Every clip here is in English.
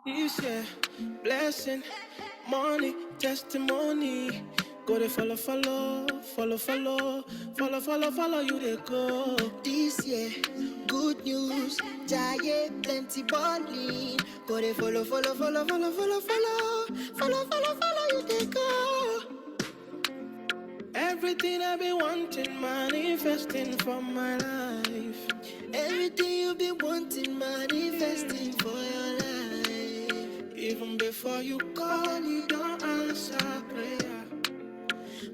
This year, blessing, money, testimony. Go to follow, follow, follow, follow, follow, follow, follow you they go. This year, good news, giant plenty balling. Go they follow, follow, follow, follow, follow, follow, follow, follow, follow you they go. Everything I've been wanting, manifesting for my life. Everything you been wanting, manifesting for your life. Even before you call, you don't answer prayer.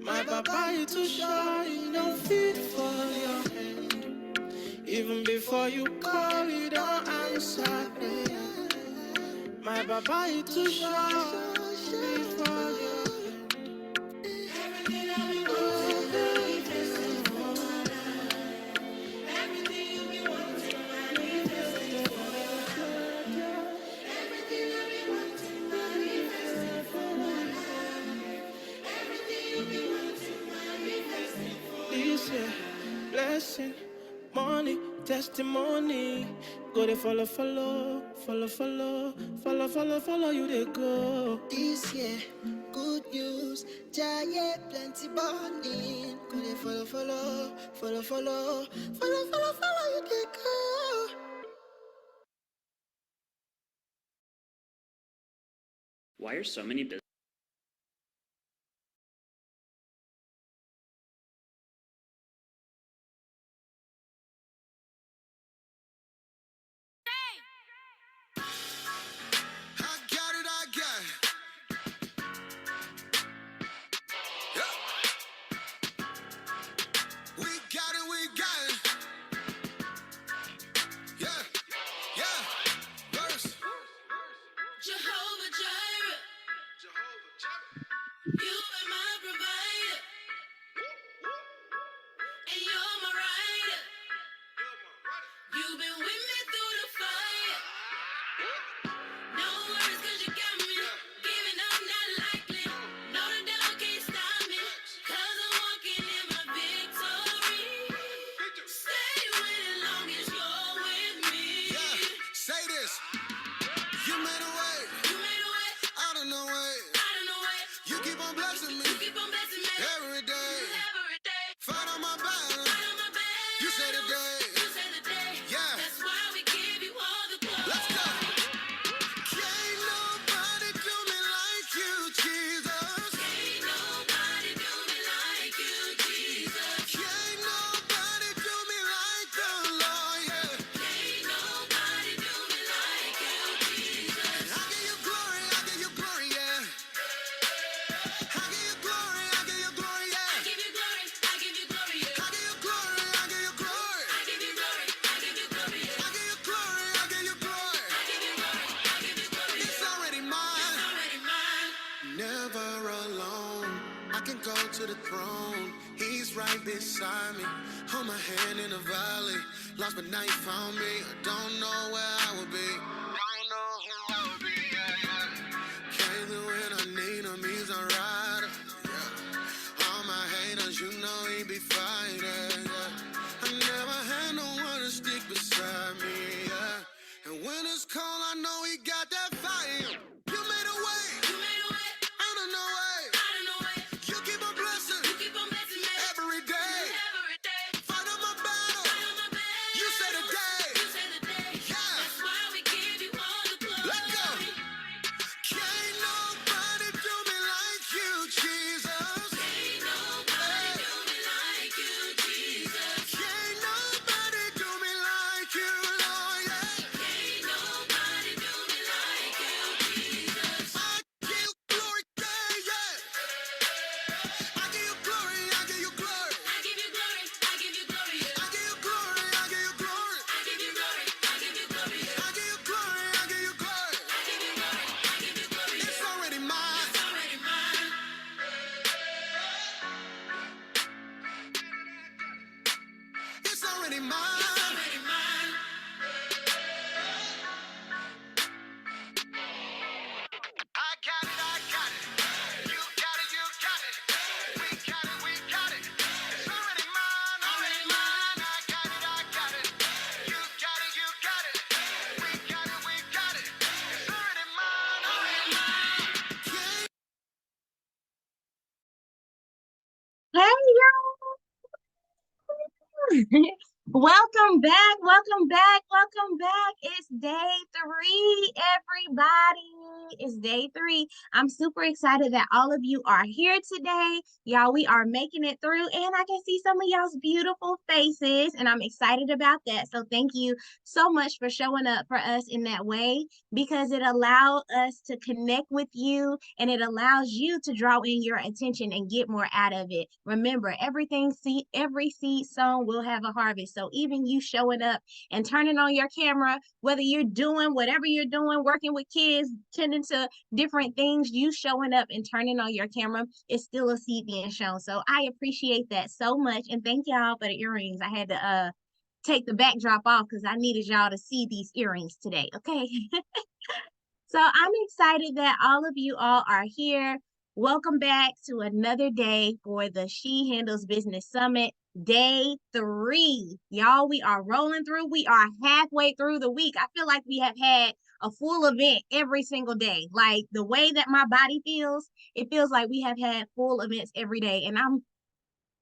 My papa, you too shy, you don't fit for your hand. Even before you call, you don't answer prayer. My papa, you too shy, fit for your hand. Everything I've been wanting, manifesting for my life. Everything you've been wanting, manifesting for your life. Everything I've been wanting, manifesting for my life. Everything you've been wanting, manifesting for this year, blessing, money, testimony. Go they follow, follow, follow, follow, follow, follow, follow you they go. This year, good news, giant plenty balling. Go they follow, follow, follow, follow, follow, follow, follow you they go. Why are so many businesses Jehovah Jireh, you are my provider, and you're my rider. You've been with me through the fire. No worries, 'cause you got me. Giving up, not likely. No, the devil can't stop me, 'cause I'm walking in my victory. Stay with it long as you're with me. Yeah, say this. You made a way. You made a way Out of no way. out of no way. You keep on blessing me You keep on blessing me every day. every day. Fight on my battle. Fight on my battles. You say the day. You say the day. Yeah. That's why we give you all the glory. Let's go. Can't nobody do me like you, Jesus. Ain't nobody do me like you, Jesus. Can't nobody do me like the Lord, yeah. Ain't nobody do me like you, Jesus. I give you glory, yeah. I give you glory, yeah. I give you glory, I give you glory, yeah. I give you glory, I give you glory, I give you glory, yeah. I give you glory, I give you glory, I give you glory, It's yeah. already It's mine. already mine. Never alone. I can go to the throne. He's right beside me. Hold my hand in the valley. Lost but now you found me. I don't know where I would be. Don't know who I would be. Yeah, yeah. Came through when I need him. He's a rider. Yeah. All my haters, you know he be fighting. Yeah. I never had no one to stick beside me. Yeah. And when it's cold, I know he got that fire. You made a way. You made a way Out of no way. out of no way. You keep on blessing You keep on blessing me every day. every day. Fight on my battle. Fight on my battles. You say the day. You say the day. Yeah. That's why we give you all the glory. Let's go. Can't nobody do me like you, Jesus. Ain't nobody do me like you, Jesus. Can't nobody do me like you, Lord. Yeah. Ain't nobody do me like you, Jesus. Welcome back, welcome back, welcome back. It's day 3, everybody. It's day 3. I'm super excited that all of you are here today. Y'all, we are making it through, and I can see some of y'all's beautiful faces, and I'm excited about that. So thank you so much for showing up for us in that way, because it allows us to connect with you, and it allows you to draw in your attention and get more out of it. Remember, every seed sown will have a harvest. So even you showing up and turning on your camera, whether you're doing whatever you're doing, working with kids, tending to different things, you showing up and turning on your camera is still a seed being shown. So I appreciate that so much. And thank y'all for the earrings. I had to take the backdrop off because I needed y'all to see these earrings today. Okay. So I'm excited that all of you all are here. Welcome back to another day for the She Handles Business Summit, day 3. Y'all, we are rolling through. We are halfway through the week. I feel like we have had a full event every single day. Like the way that my body feels, it feels like we have had full events every day. And I'm,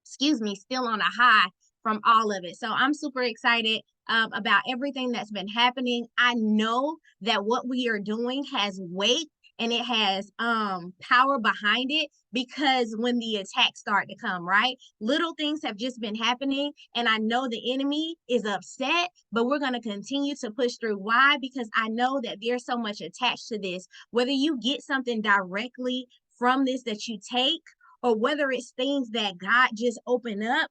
still on a high from all of it. So I'm super excited about everything that's been happening. I know that what we are doing has weight and it has power behind it, because when the attacks start to come, right? Little things have just been happening, and I know the enemy is upset, but we're going to continue to push through. Why? Because I know that there's so much attached to this. Whether you get something directly from this that you take, or whether it's things that God just opened up,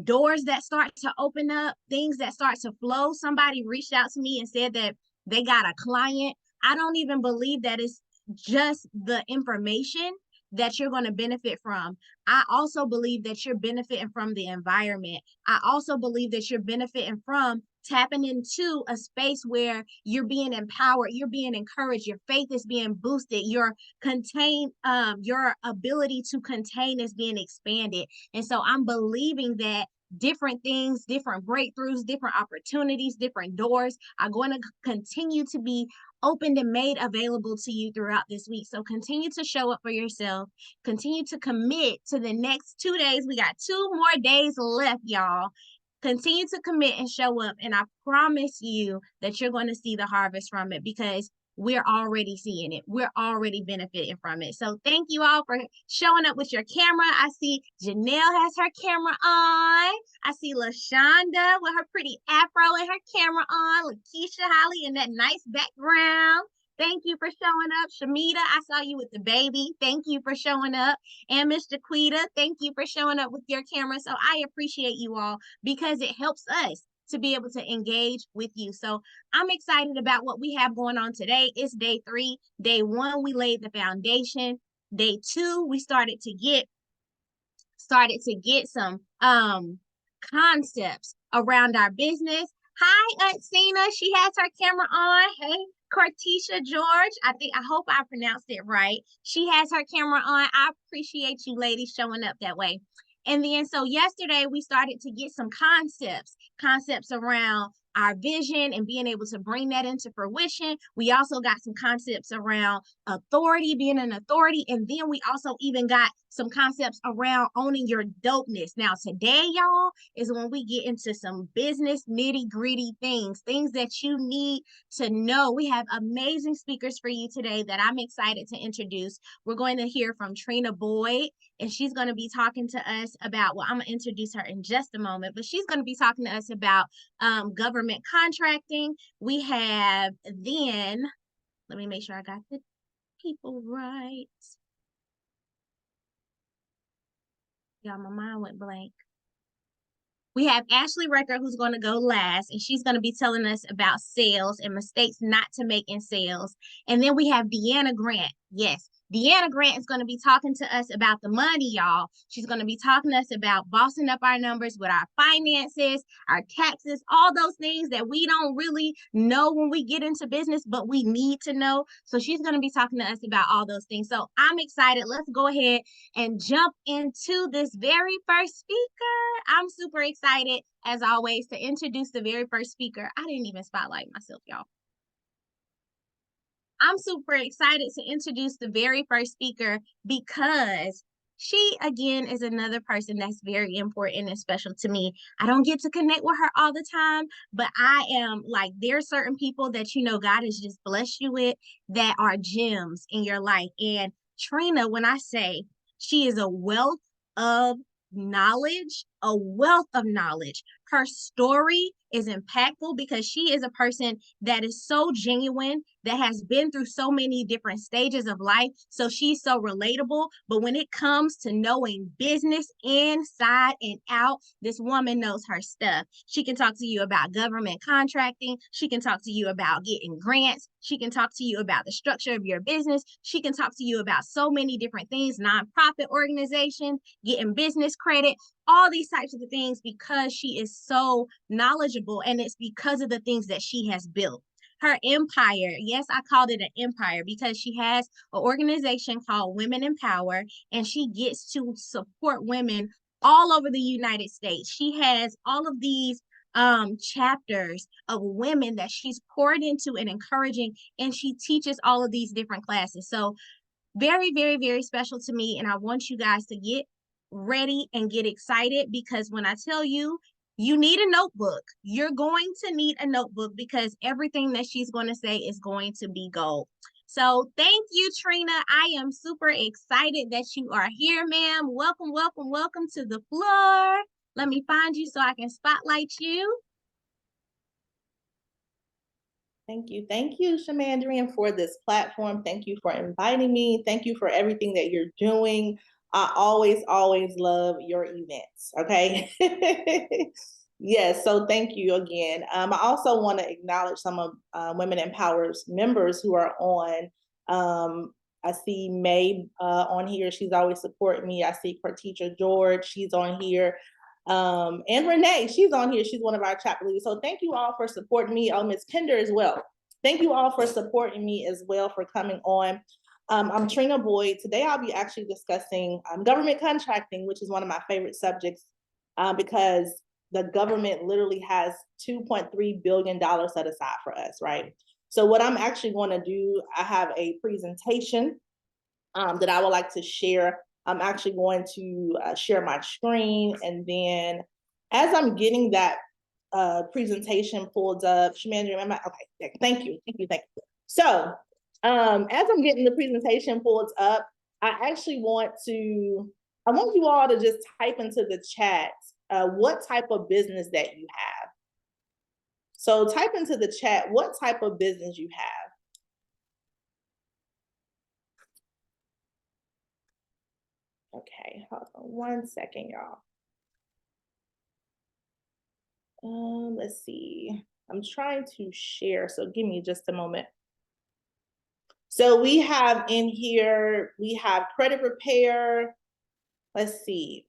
doors that start to open up, things that start to flow. Somebody reached out to me and said that they got a client. I don't even believe that it's just the information that you're going to benefit from. I also believe that you're benefiting from the environment. I also believe that you're benefiting from tapping into a space where you're being empowered, you're being encouraged, your faith is being boosted, your ability to contain is being expanded. And so I'm believing that different things, different breakthroughs, different opportunities, different doors are going to continue to be opened and made available to you throughout this week. So continue to show up for yourself. Continue to commit to the next 2 days. We got 2 more days left, y'all. Continue to commit and show up. And I promise you that you're going to see the harvest from it, because we're already seeing it. We're already benefiting from it. So thank you all for showing up with your camera. I see Janelle has her camera on. I see LaShonda with her pretty afro and her camera on. Lakeisha Holly in that nice background. Thank you for showing up. Shamita, I saw you with the baby. Thank you for showing up. And Miss Jaquita, thank you for showing up with your camera. So I appreciate you all, because it helps us to be able to engage with you. So I'm excited about what we have going on today. It's day 3. Day 1, we laid the foundation. Day 2, we started to get some concepts around our business. Hi, Aunt Cena. She has her camera on. Hey, Cortisha George. I hope I pronounced it right. She has her camera on. I appreciate you ladies showing up that way. And then so yesterday we started to get some concepts around our vision and being able to bring that into fruition. We also got some concepts around authority, being an authority. And then we also even got some concepts around owning your dopeness. Now today, y'all, is when we get into some business nitty-gritty things that you need to know. We have amazing speakers for you today that I'm excited to introduce. We're going to hear from Trina Boyd, and she's going to be talking to us about, well, I'm going to introduce her in just a moment, but she's going to be talking to us about government contracting. We have then, let me make sure I got the people right. Y'all, my mind went blank. We have Ashley Recker, who's going to go last, and she's going to be telling us about sales and mistakes not to make in sales. And then we have Deanna Grant. Yes, Deanna Grant is going to be talking to us about the money, y'all. She's going to be talking to us about bossing up our numbers with our finances, our taxes, all those things that we don't really know when we get into business, but we need to know. So she's going to be talking to us about all those things. So I'm excited. Let's go ahead and jump into this very first speaker. I'm super excited, as always, to introduce the very first speaker. I didn't even spotlight myself, y'all. I'm super excited to introduce the very first speaker because She, again, is another person that's very important and special to me. I don't get to connect with her all the time, but I am like, there are certain people that, you know, God has just blessed you with that are gems in your life. And Trina, when I say she is a wealth of knowledge, a wealth of knowledge. Her story is impactful because she is a person that is so genuine, that has been through so many different stages of life. So she's so relatable. But when it comes to knowing business inside and out, this woman knows her stuff. She can talk to you about government contracting. She can talk to you about getting grants. She can talk to you about the structure of your business. She can talk to you about so many different things, nonprofit organizations, getting business credit, all these types of things, because she is so knowledgeable, and it's because of the things that she has built. Her empire, yes, I called it an empire because she has an organization called Women in Power, and she gets to support women all over the United States. She has all of these chapters of women that she's poured into and encouraging, and she teaches all of these different classes. So very, very, very special to me, and I want you guys to get ready and get excited, because when I tell you, you need a notebook. You're going to need a notebook, because everything that she's going to say is going to be gold. So thank you, Trina. I am super excited that you are here, ma'am. Welcome, welcome, welcome to the floor. Let me find you so I can spotlight you. Thank you, Shamandrian, for this platform. Thank you for inviting me. Thank you for everything that you're doing. I always love your events, okay? Yes, so thank you again. I also want to acknowledge some of Women in Power's members who are on. I see May on here. She's always supporting me. I see Teacher George, she's on here. And Renee, she's on here. She's one of our chapter leaders. So thank you all for supporting me. Oh, Miss Kinder as well. Thank you all for supporting me as well, for coming on. I'm Trina Boyd. Today I'll be actually discussing government contracting, which is one of my favorite subjects because the government literally has $2.3 billion set aside for us, right? So what I'm actually going to do, I have a presentation that I would like to share. I'm actually going to share my screen, and then as I'm getting that presentation pulled up, Shamandra, okay, thank you. So as I'm getting the presentation pulled up, I want you all to just type into the chat what type of business that you have. So type into the chat what type of business you have. Okay, hold on 1 second, y'all. Let's see. I'm trying to share, so give me just a moment. So we have in here, we have credit repair. Let's see.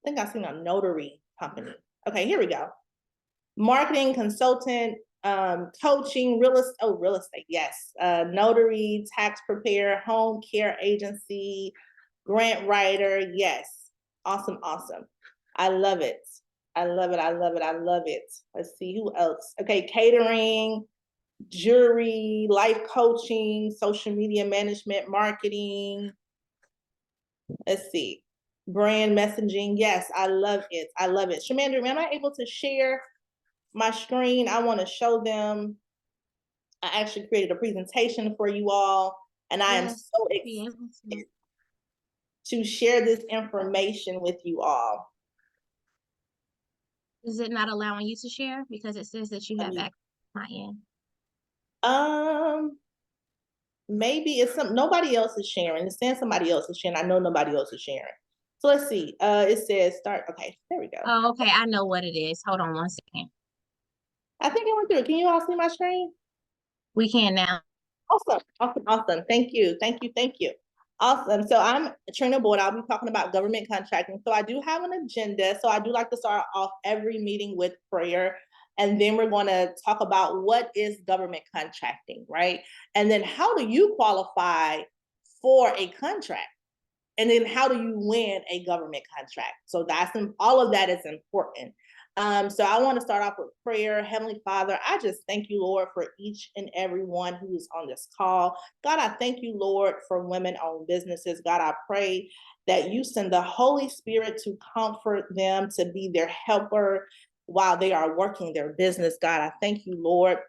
I think I've seen a notary company. Okay, here we go. Marketing consultant, coaching, real estate, yes. Notary, tax preparer, home care agency, grant writer, yes. Awesome. I love it. Let's see, who else? Okay, catering, jewelry, life coaching, social media management, marketing. Let's see, brand messaging. Yes, I love it. Shamandra, am I able to share my screen? I want to show them. I actually created a presentation for you all, and I am so excited to share this information with you all. Is it not allowing you to share because it says that you have access to my end? Maybe it's nobody else is sharing. It's saying somebody else is sharing. I know nobody else is sharing. So let's see. It says start. Okay, there we go. Oh, okay. I know what it is. Hold on 1 second. I think it went through. Can you all see my screen? We can now. Awesome. Thank you. Awesome. So I'm Trina Boyd. I'll be talking about government contracting. So I do have an agenda. So I do like to start off every meeting with prayer. And then we're going to talk about what is government contracting, right? And then how do you qualify for a contract? And then how do you win a government contract? So all of that is important. So I want to start off with prayer. Heavenly Father, I just thank you, Lord, for each and every one who is on this call. God, I thank you, Lord, for women-owned businesses. God, I pray that you send the Holy Spirit to comfort them, to be their helper while they are working their business. God, I thank you, Lord,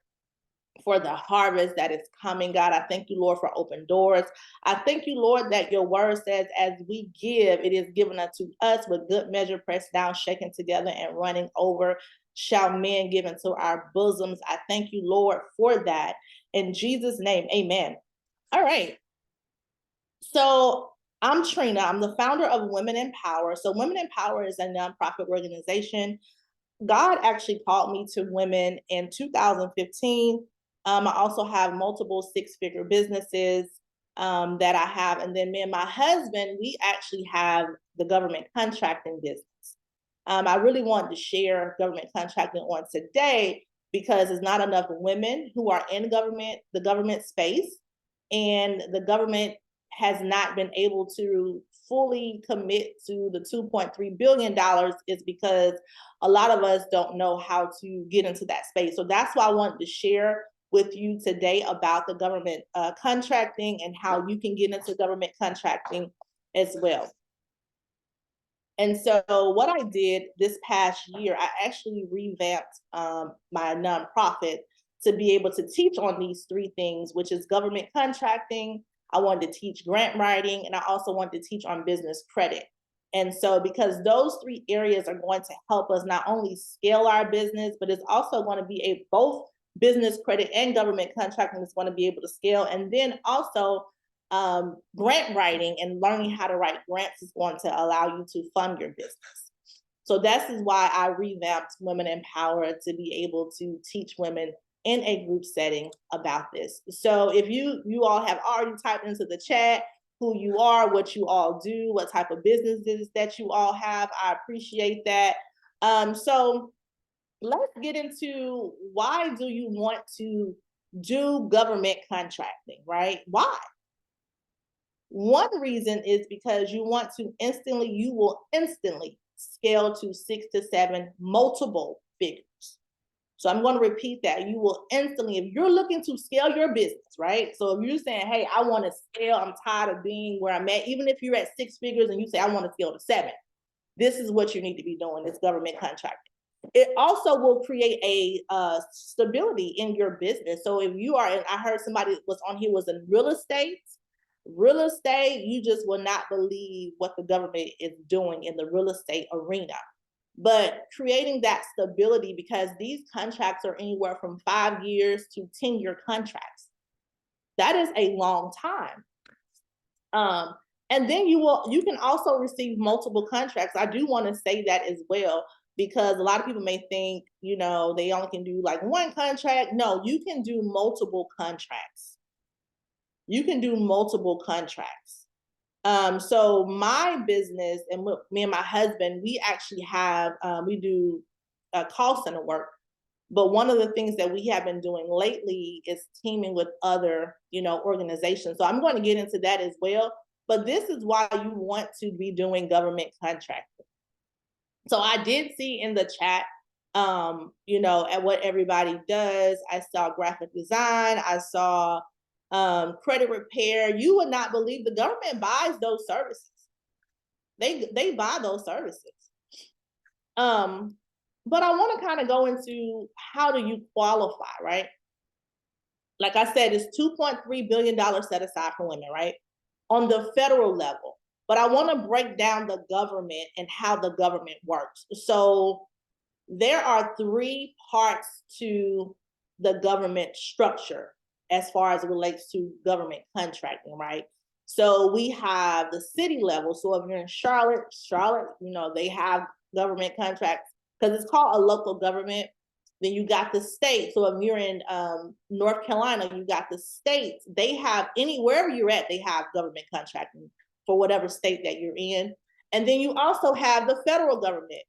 for the harvest that is coming. God, I thank you, Lord, for open doors. I thank you, Lord, that your word says, as we give, it is given unto us with good measure, pressed down, shaken together, and running over, shall men give into our bosoms. I thank you, Lord, for that. In Jesus' name, amen. All right. So I'm Trina. I'm the founder of Women in Power. So Women in Power is a nonprofit organization. God actually called me to women in 2015. I also have multiple six-figure businesses that I have. And then me and my husband, we actually have the government contracting business. I really wanted to share government contracting on today because there's not enough women who are in government, the government space, and the government has not been able to fully commit to the $2.3 billion is because a lot of us don't know how to get into that space. So that's why I wanted to share with you today about the government contracting and how you can get into government contracting as well. And so what I did this past year, I actually revamped my nonprofit to be able to teach on these three things, which is government contracting. I wanted to teach grant writing, and I also wanted to teach on business credit. And so because those three areas are going to help us not only scale our business, but it's also going to be both business credit and government contracting is going to be able to scale. And then also grant writing and learning how to write grants is going to allow you to fund your business. So that is why I revamped Women in Power, to be able to teach women in a group setting about this. So if you all have already typed into the chat who you are, what you all do, what type of businesses that you all have, I appreciate that. So let's get into, why do you want to do government contracting, right? Why? One reason is because you will instantly scale to 6 to 7 multiple figures. So I'm going to repeat that. You will instantly, if you're looking to scale your business, right? So if you're saying, hey, I want to scale, I'm tired of being where I'm at, even if you're at 6 figures and you say, I want to scale to 7, this is what you need to be doing, this government contracting. It also will create a stability in your business. So if you are, and I heard somebody was on here was in real estate, you just will not believe what the government is doing in the real estate arena. But creating that stability, because these contracts are anywhere from 5 years to 10-year contracts. That is a long time. And then you can also receive multiple contracts. I do want to say that as well, because a lot of people may think, they only can do like one contract. No, you can do multiple contracts. You can do multiple contracts. So my business, and me and my husband, we actually have, we do call center work. But one of the things that we have been doing lately is teaming with other, organizations. So I'm going to get into that as well. But this is why you want to be doing government contracting. So I did see in the chat, at what everybody does. I saw graphic design. I saw credit repair. You would not believe the government buys those services. They buy those services. But I want to kind of go into, how do you qualify, right? Like I said, it's $2.3 billion set aside for women, right? On the federal level. But I want to break down the government and how the government works. So there are 3 parts to the government structure as far as it relates to government contracting, right? So we have the city level. So if you're in Charlotte, they have government contracts because it's called a local government. Then you got the state. So if you're in North Carolina, you got the states. They have, wherever you're at, they have government contracting for whatever state that you're in. And then you also have the federal government.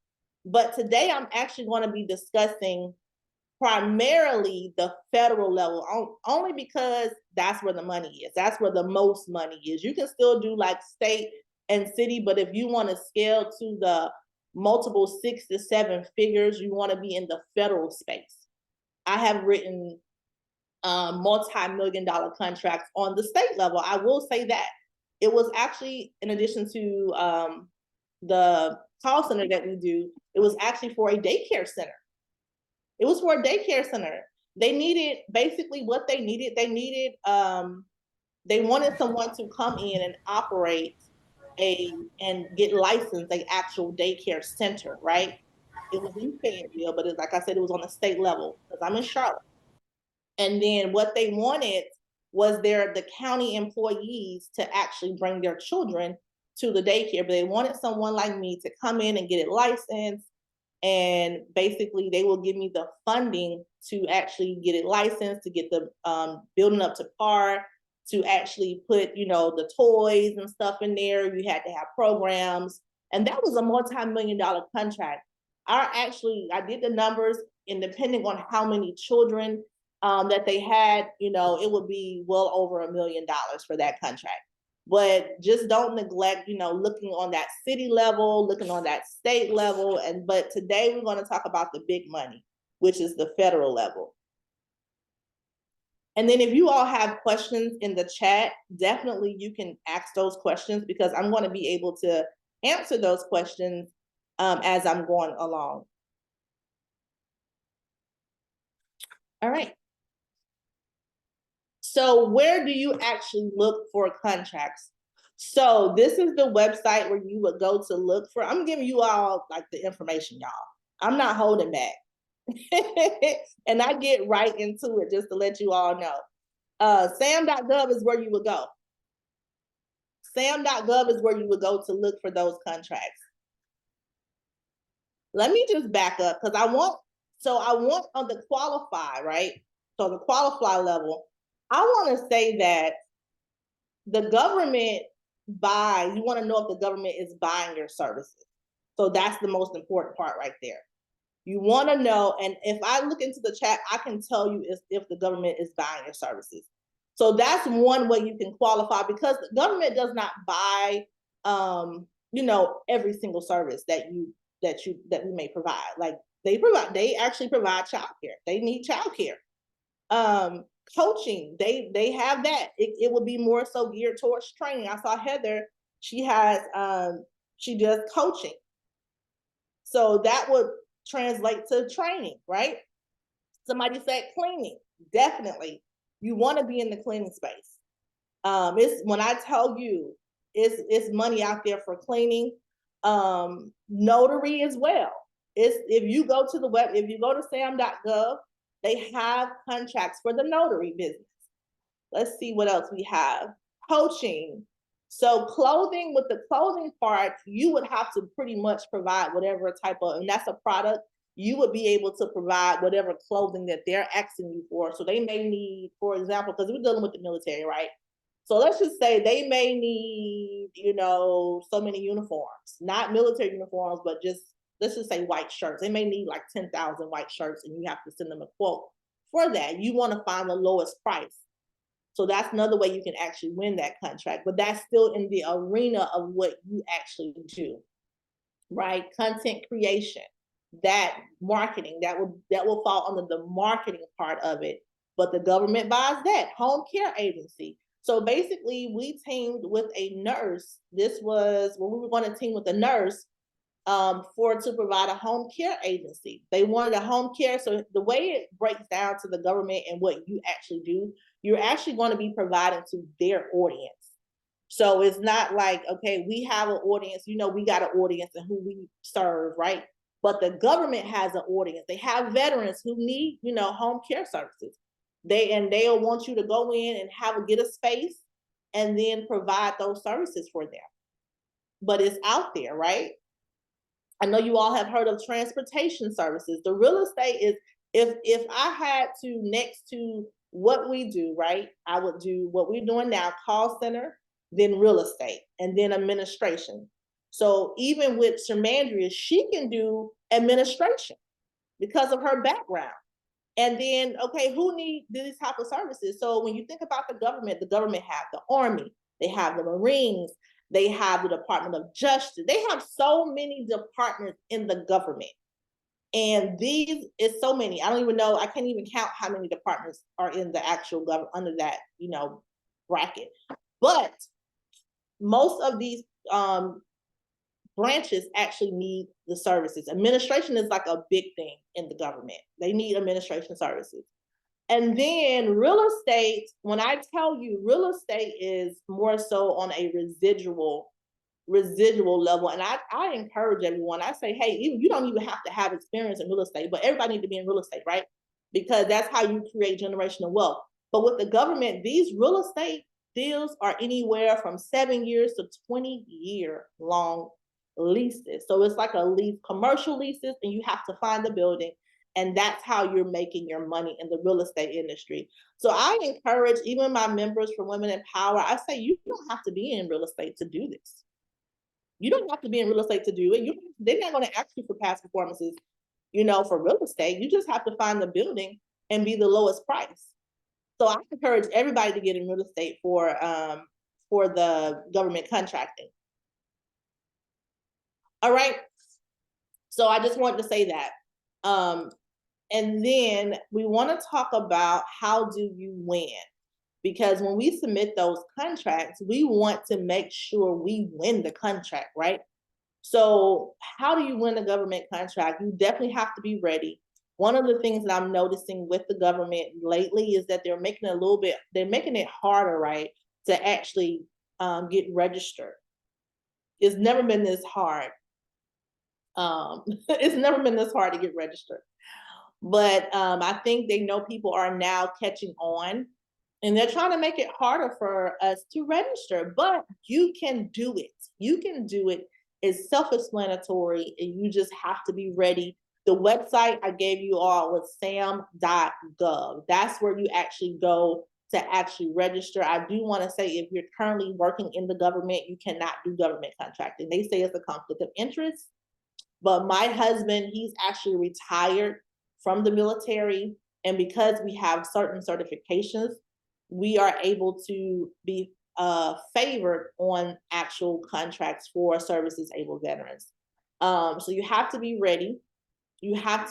But today I'm actually going to be discussing primarily the federal level, only because that's where the money is. That's where the most money is. You can still do like state and city, but if you want to scale to the multiple 6 to 7 figures, you want to be in the federal space. I have written multi-million-dollar contracts on the state level. I will say that. It was actually, in addition to the call center that we do, it was actually for a daycare center. It was for a daycare center. They needed, basically what they needed, they wanted someone to come in and operate and get licensed a actual daycare center, right? It was in Fayetteville, but like I said, it was on the state level because I'm in Charlotte. And then what they wanted was the county employees to actually bring their children to the daycare, but they wanted someone like me to come in and get it licensed, and basically they will give me the funding to actually get it licensed, to get the building up to par, to actually put, you know, the toys and stuff in there. You had to have programs, and that was a multi-million-dollar contract. I did the numbers, and depending on how many children that they had, you know, it would be well over $1 million for that contract. But just don't neglect, you know, looking on that city level, looking on that state level. But today we're going to talk about the big money, which is the federal level. And then if you all have questions in the chat, definitely you can ask those questions, because I'm going to be able to answer those questions as I'm going along. All right. So where do you actually look for contracts? So this is the website where you would go to look for. I'm giving you all like the information, y'all. I'm not holding back. And I get right into it just to let you all know. SAM.gov is where you would go. SAM.gov is where you would go to look for those contracts. Let me just back up, because I want on the qualify, right? So the qualify level, I want to say that the government you want to know if the government is buying your services. So that's the most important part right there. You want to know, and if I look into the chat, I can tell you if the government is buying your services. So that's one way you can qualify, because the government does not buy, you know, every single service that we may provide. Like they actually provide childcare. They need childcare. Coaching, they have that. It will be more so geared towards training. I saw Heather, she does coaching. So that would translate to training, right? Somebody said cleaning. Definitely. You want to be in the cleaning space. It's when I tell you it's money out there for cleaning. Notary as well. If you go to SAM.gov, they have contracts for the notary business. Let's see what else we have. Coaching. So clothing, with the clothing part, you would have to pretty much provide whatever type of, and that's a product, you would be able to provide whatever clothing that they're asking you for. So they may need, for example, because we're dealing with the military, right? So let's just say they may need, you know, so many uniforms, not military uniforms, but just, let's just say white shirts. They may need like 10,000 white shirts, and you have to send them a quote for that. You want to find the lowest price. So that's another way you can actually win that contract, but that's still in the arena of what you actually do, right? Content creation, that marketing, that will fall under the marketing part of it, but the government buys that. Home care agency. So basically we teamed with a nurse. This was when we were going to team with a nurse to provide a home care agency. They wanted a home care. So the way it breaks down to the government and what you actually do, you're actually going to be providing to their audience. So it's not like, okay, we have an audience, you know, we got an audience and who we serve, right? But the government has an audience. They have veterans who need, you know, home care services. They'll want you to go in and get a space and then provide those services for them. But it's out there, right? I know you all have heard of transportation services. The real estate is, if I had to, next to what we do, right, I would do what we're doing now, call center, then real estate, and then administration. So even with Shamandria, she can do administration because of her background. And then, okay, who needs these type of services? So when you think about the government have the Army, they have the Marines, They have the Department of Justice. They have so many departments in the government. And these is so many. I don't even know. I can't even count how many departments are in the actual government under that, bracket. But most of these branches actually need the services. Administration is like a big thing in the government. They need administration services. And then real estate, when I tell you real estate is more so on a residual level. And I encourage everyone, I say, hey, you don't even have to have experience in real estate, but everybody needs to be in real estate, right? Because that's how you create generational wealth. But with the government, these real estate deals are anywhere from 7 years to 20-year long leases. So it's like a lease, commercial leases, and you have to find the building. And that's how you're making your money in the real estate industry. So I encourage even my members for Women in Power, I say, you don't have to be in real estate to do this. You don't have to be in real estate to do it. They're not going to ask you for past performances, for real estate. You just have to find the building and be the lowest price. So I encourage everybody to get in real estate for the government contracting. All right. So I just wanted to say that. And then we want to talk about how do you win? Because when we submit those contracts, we want to make sure we win the contract, right? So how do you win a government contract? You definitely have to be ready. One of the things that I'm noticing with the government lately is that they're making it harder, right, to actually get registered. It's never been this hard. It's never been this hard to get registered. But I think they know people are now catching on, and they're trying to make it harder for us to register, but you can do it. You can do it. It's self-explanatory, and you just have to be ready. The website I gave you all was sam.gov. That's where you actually go to actually register. I do want to say, if you're currently working in the government, you cannot do government contracting. They say it's a conflict of interest, but my husband, he's actually retired from the military, and because we have certain certifications, we are able to be favored on actual contracts for service-disabled veterans. So you have to be ready. You don't have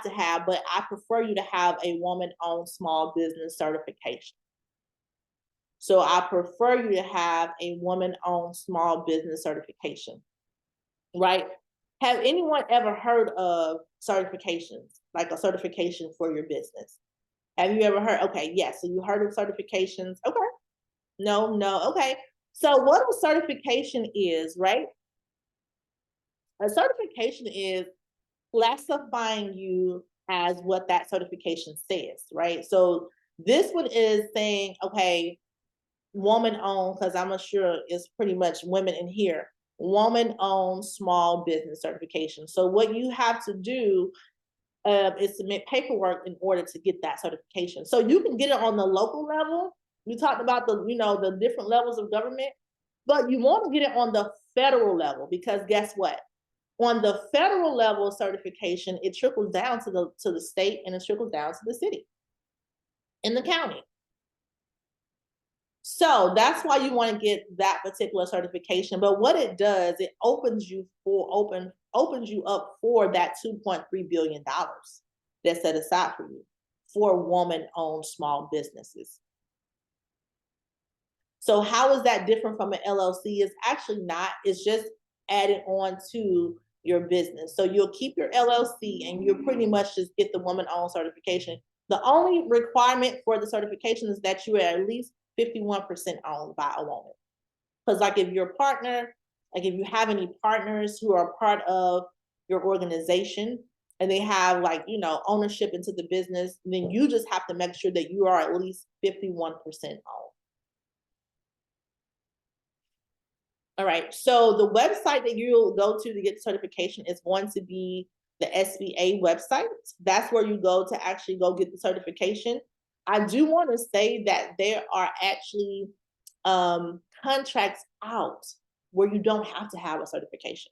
to have, but I prefer you to have a woman-owned small business certification. So I prefer you to have a woman-owned small business certification, right? Have anyone ever heard of certifications, like a certification for your business? Have you ever heard? Okay, yes. So you heard of certifications? Okay. No, okay. So what a certification is, right? A certification is classifying you as what that certification says, right? So this one is saying, okay, woman-owned, because I'm sure it's pretty much women in here, woman-owned small business certification. So what you have to do is submit paperwork in order to get that certification. So you can get it on the local level. We talked about the different levels of government, but you want to get it on the federal level, because guess what? On the federal level certification, it trickles down to the state, and it trickles down to the city and the county. So that's why you want to get that particular certification. But what it does, it opens you up for that $2.3 billion that's set aside for you for woman-owned small businesses. So how is that different from an LLC? It's actually not. It's just added on to your business. So you'll keep your LLC, and you'll pretty much just get the woman-owned certification. The only requirement for the certification is that you are at least 51% owned by a woman. Because like if you're a partner, like if you have any partners who are part of your organization and they have ownership into the business, then you just have to make sure that you are at least 51% owned. All right, so the website that you'll go to get certification is going to be the SBA website. That's where you go to actually go get the certification. I do want to say that there are actually contracts out where you don't have to have a certification.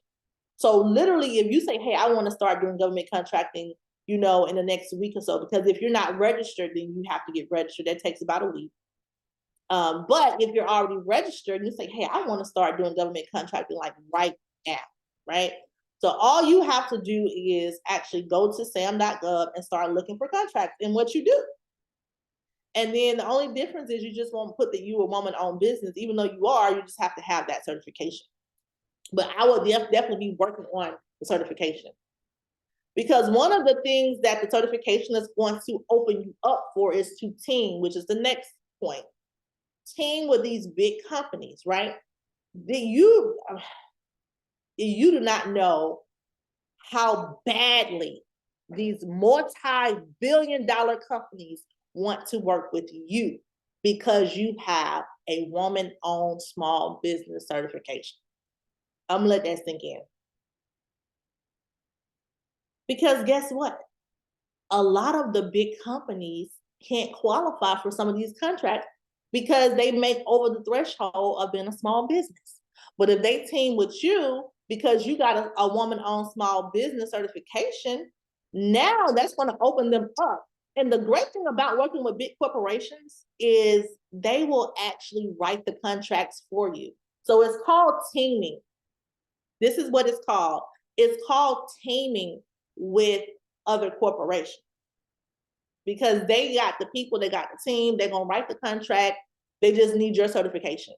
So literally, if you say, hey, I want to start doing government contracting, in the next week or so, because if you're not registered, then you have to get registered. That takes about a week. But if you're already registered, you say, hey, I want to start doing government contracting like right now, right? So all you have to do is actually go to sam.gov and start looking for contracts in what you do. And then the only difference is you just won't put that you a woman-owned business, even though you are, you just have to have that certification. But I would definitely be working on the certification. Because one of the things that the certification is going to open you up for is to team, which is the next point. Team with these big companies, right? You do not know how badly these multi-billion-dollar companies want to work with you because you have a woman-owned small business certification. I'm gonna let that sink in. Because guess what? A lot of the big companies can't qualify for some of these contracts because they make over the threshold of being a small business. But if they team with you because you got a woman-owned small business certification, now that's going to open them up. And the great thing about working with big corporations is they will actually write the contracts for you. So it's called teaming. This is what it's called. It's called teaming with other corporations. Because they got the people, they got the team, they're gonna write the contract, they just need your certification.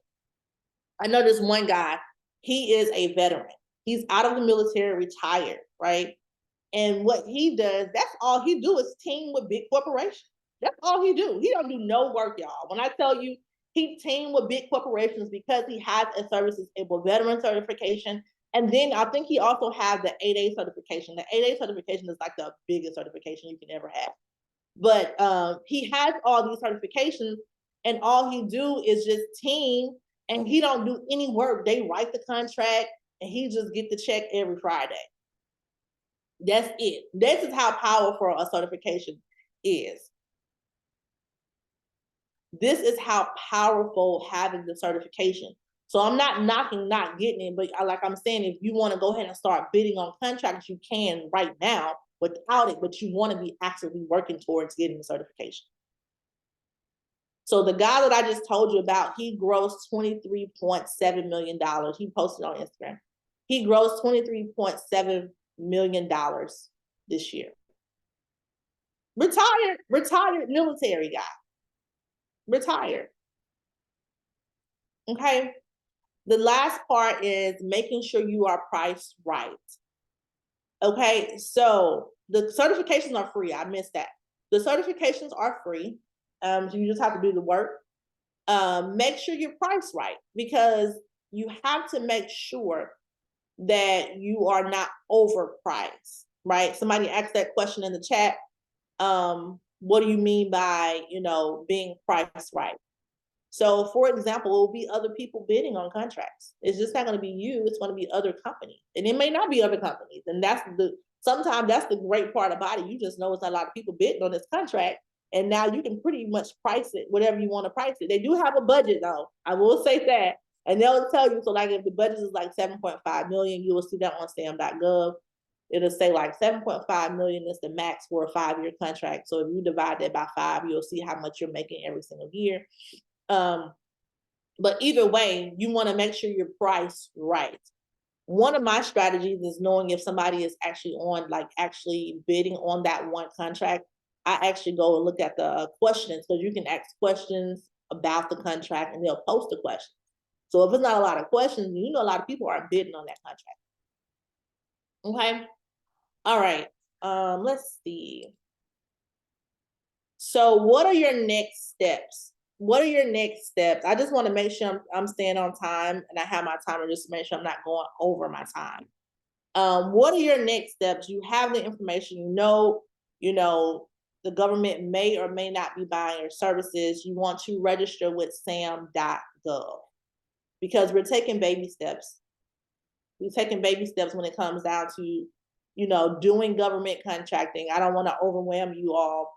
I know this one guy, he is a veteran. He's out of the military, retired, right? And what he does, that's all he do is team with big corporations. That's all he do. He don't do no work, y'all. When I tell you he team with big corporations because he has a services-able veteran certification. And then I think he also has the 8A certification. The 8A certification is like the biggest certification you can ever have. But he has all these certifications, and all he do is just team, and he don't do any work. They write the contract, and he just get the check every Friday. That's it. This is how powerful a certification is. This is how powerful having the certification. So I'm not knocking not getting it, but like I'm saying, if you want to go ahead and start bidding on contracts, you can right now without it, but you want to be actively working towards getting the certification. So the guy that I just told you about, he grossed $23.7 million. He posted on Instagram. He grossed $23.7 million this year. Retired military guy. Retired. Okay. The last part is making sure you are priced right. Okay, so the certifications are free. I missed that. The certifications are free. So you just have to do the work. Make sure you're priced right, because you have to make sure that you are not overpriced, right? Somebody asked that question in the chat. What do you mean by, being priced right? So for example, it will be other people bidding on contracts. It's just not going to be you, it's going to be other companies. And it may not be other companies. And sometimes that's the great part about it. You just know it's a lot of people bidding on this contract. And now you can pretty much price it whatever you want to price it. They do have a budget though. I will say that. And they'll tell you, so like if the budget is like 7.5 million, you will see that on sam.gov. It'll say like 7.5 million is the max for a 5-year contract. So if you divide that by 5, you'll see how much you're making every single year. But either way, you want to make sure you're priced right. One of my strategies is knowing if somebody is actually bidding on that one contract. I actually go and look at the questions, because you can ask questions about the contract and they'll post the questions. So if it's not a lot of questions, a lot of people aren't bidding on that contract. Okay. All right. Let's see. So what are your next steps? What are your next steps? I just want to make sure I'm staying on time, and I have my timer just to make sure I'm not going over my time. What are your next steps? You have the information, the government may or may not be buying your services. You want to register with sam.gov, because we're taking baby steps. We're taking baby steps when it comes down to, doing government contracting. I don't want to overwhelm you all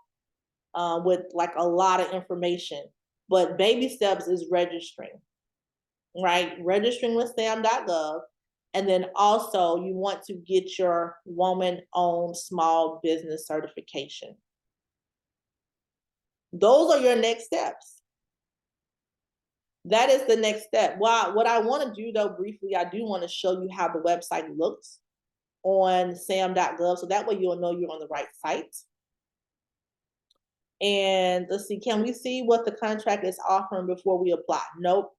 with like a lot of information, but baby steps is registering, right? Registering with sam.gov. And then also you want to get your woman-owned small business certification. Those are your next steps. that is the next step. What I want to do though, briefly, I do want to show you how the website looks on sam.gov, so that way you'll know you're on the right site. And let's see, can we see what the contract is offering before we apply? Nope.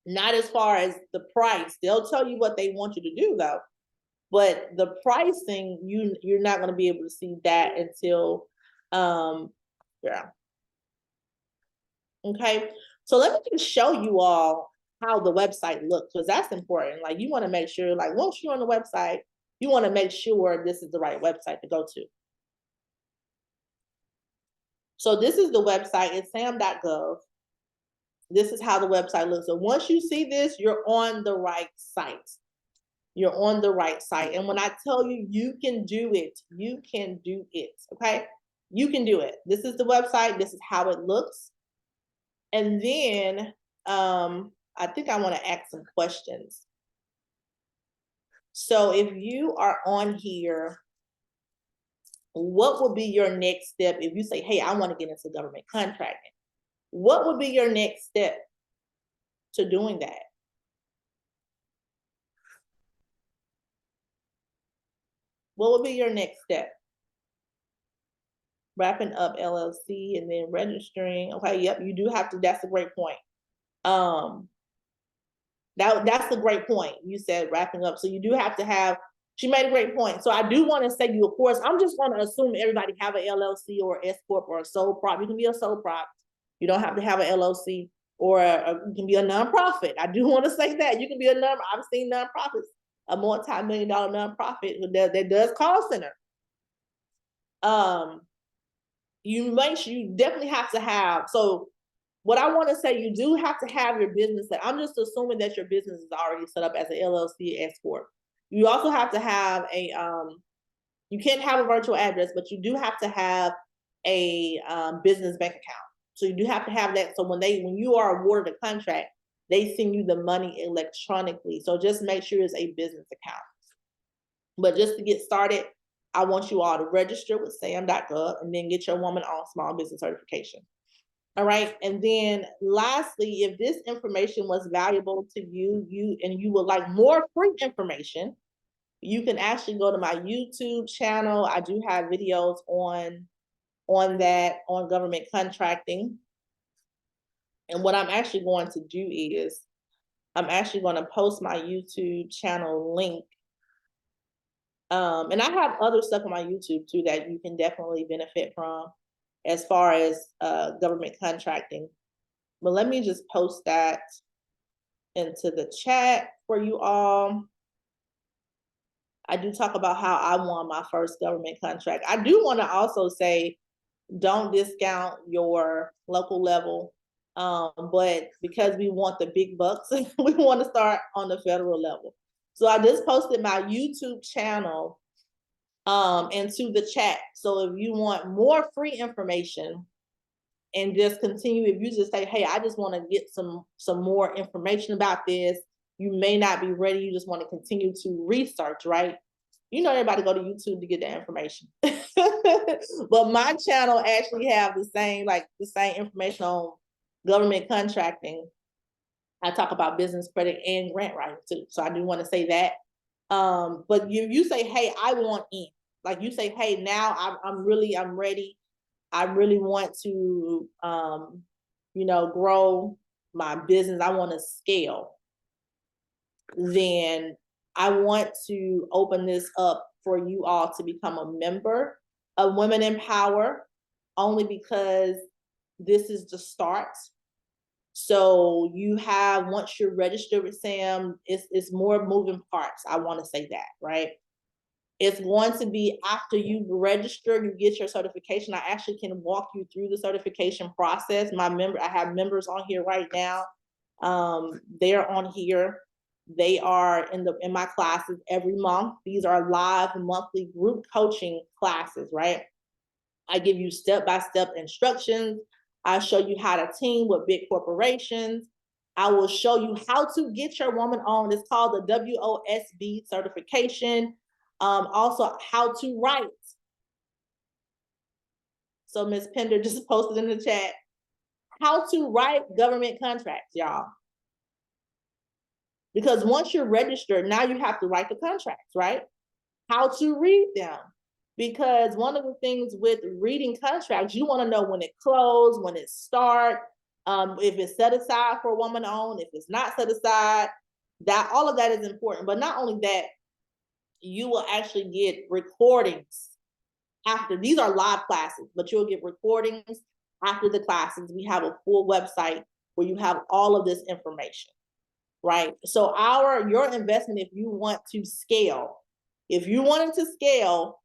Not as far as the price. They'll tell you what they want you to do though. But the pricing, you're not going to be able to see that until yeah. Okay. So let me just show you all how the website looks, because that's important. Like, you want to make sure, like, once you're on the website, you want to make sure this is the right website to go to. So this is the website, it's sam.gov. This is how the website looks. So once you see this, you're on the right site. You're on the right site. And when I tell you, you can do it, you can do it, okay? You can do it. This is the website. This is how it looks. And then I think I want to ask some questions. So if you are on here, what would be your next step if you say, hey, I want to get into government contracting? What would be your next step to doing that? What would be your next step? Wrapping up LLC and then registering. Okay, yep, you do have to, that's a great point. That's a great point. You said wrapping up. So you do have to have, she made a great point. So I do want to say, you, of course, I'm just going to assume everybody have an LLC or S Corp or a sole prop. You can be a sole prop. You don't have to have an LLC, or you can be a nonprofit. I do want to say that. You can be a I've seen nonprofits, a multi-million-dollar nonprofit that does call center. You definitely have to have, so what I want to say, you do have to have your business. I'm just assuming that your business is already set up as an LLC, S Corp. You also have to have a, you can't have a virtual address, but you do have to have a business bank account. So you do have to have that. So when you are awarded a contract, they send you the money electronically. So just make sure it's a business account. But just to get started, I want you all to register with sam.gov and then get your woman-owned small business certification. All right. And then lastly, if this information was valuable to you, and you would like more free information, you can actually go to my YouTube channel. I do have videos on that, on government contracting. And what I'm actually going to do is I'm actually going to post my YouTube channel link. And I have other stuff on my YouTube too that you can definitely benefit from as far as government contracting. But let me just post that into the chat for you all. I do talk about how I won my first government contract. I do want to also say, don't discount your local level, but because we want the big bucks, we want to start on the federal level. So I just posted my YouTube channel into the chat. So if you want more free information and just continue, if you just say, hey, I just want to get some more information about this, you may not be ready, you just want to continue to research, right? You know, everybody go to YouTube to get that information. But my channel actually have the same information on government contracting. I talk about business credit and grant writing too. So I do want to say that. But you say, hey, I want in. Like you say, hey, now I'm ready. I really want to, grow my business. I want to scale. Then I want to open this up for you all to become a member of Women in Power, only because this is the start. So you have, once you're registered with SAM, it's more moving parts. I want to say that, right? It's going to be after you register, you get your certification. I actually can walk you through the certification process. I have members on here right now. They're on here. They are in my classes every month. These are live monthly group coaching classes, right? I give you step-by-step instructions. I show you how to team with big corporations. I will show you how to get your woman-owned. It's called the WOSB certification. Also, how to write. So Ms. Pender just posted in the chat how to write government contracts, y'all. Because once you're registered, now you have to write the contracts, right? How to read them. Because one of the things with reading contracts, you want to know when it closed, when it starts, if it's set aside for a woman owned, if it's not set aside, that all of that is important. But not only that, you will actually get recordings after. These are live classes, but you'll get recordings after the classes. We have a full website where you have all of this information, right? So your investment, if you want to scale, if you wanted to scale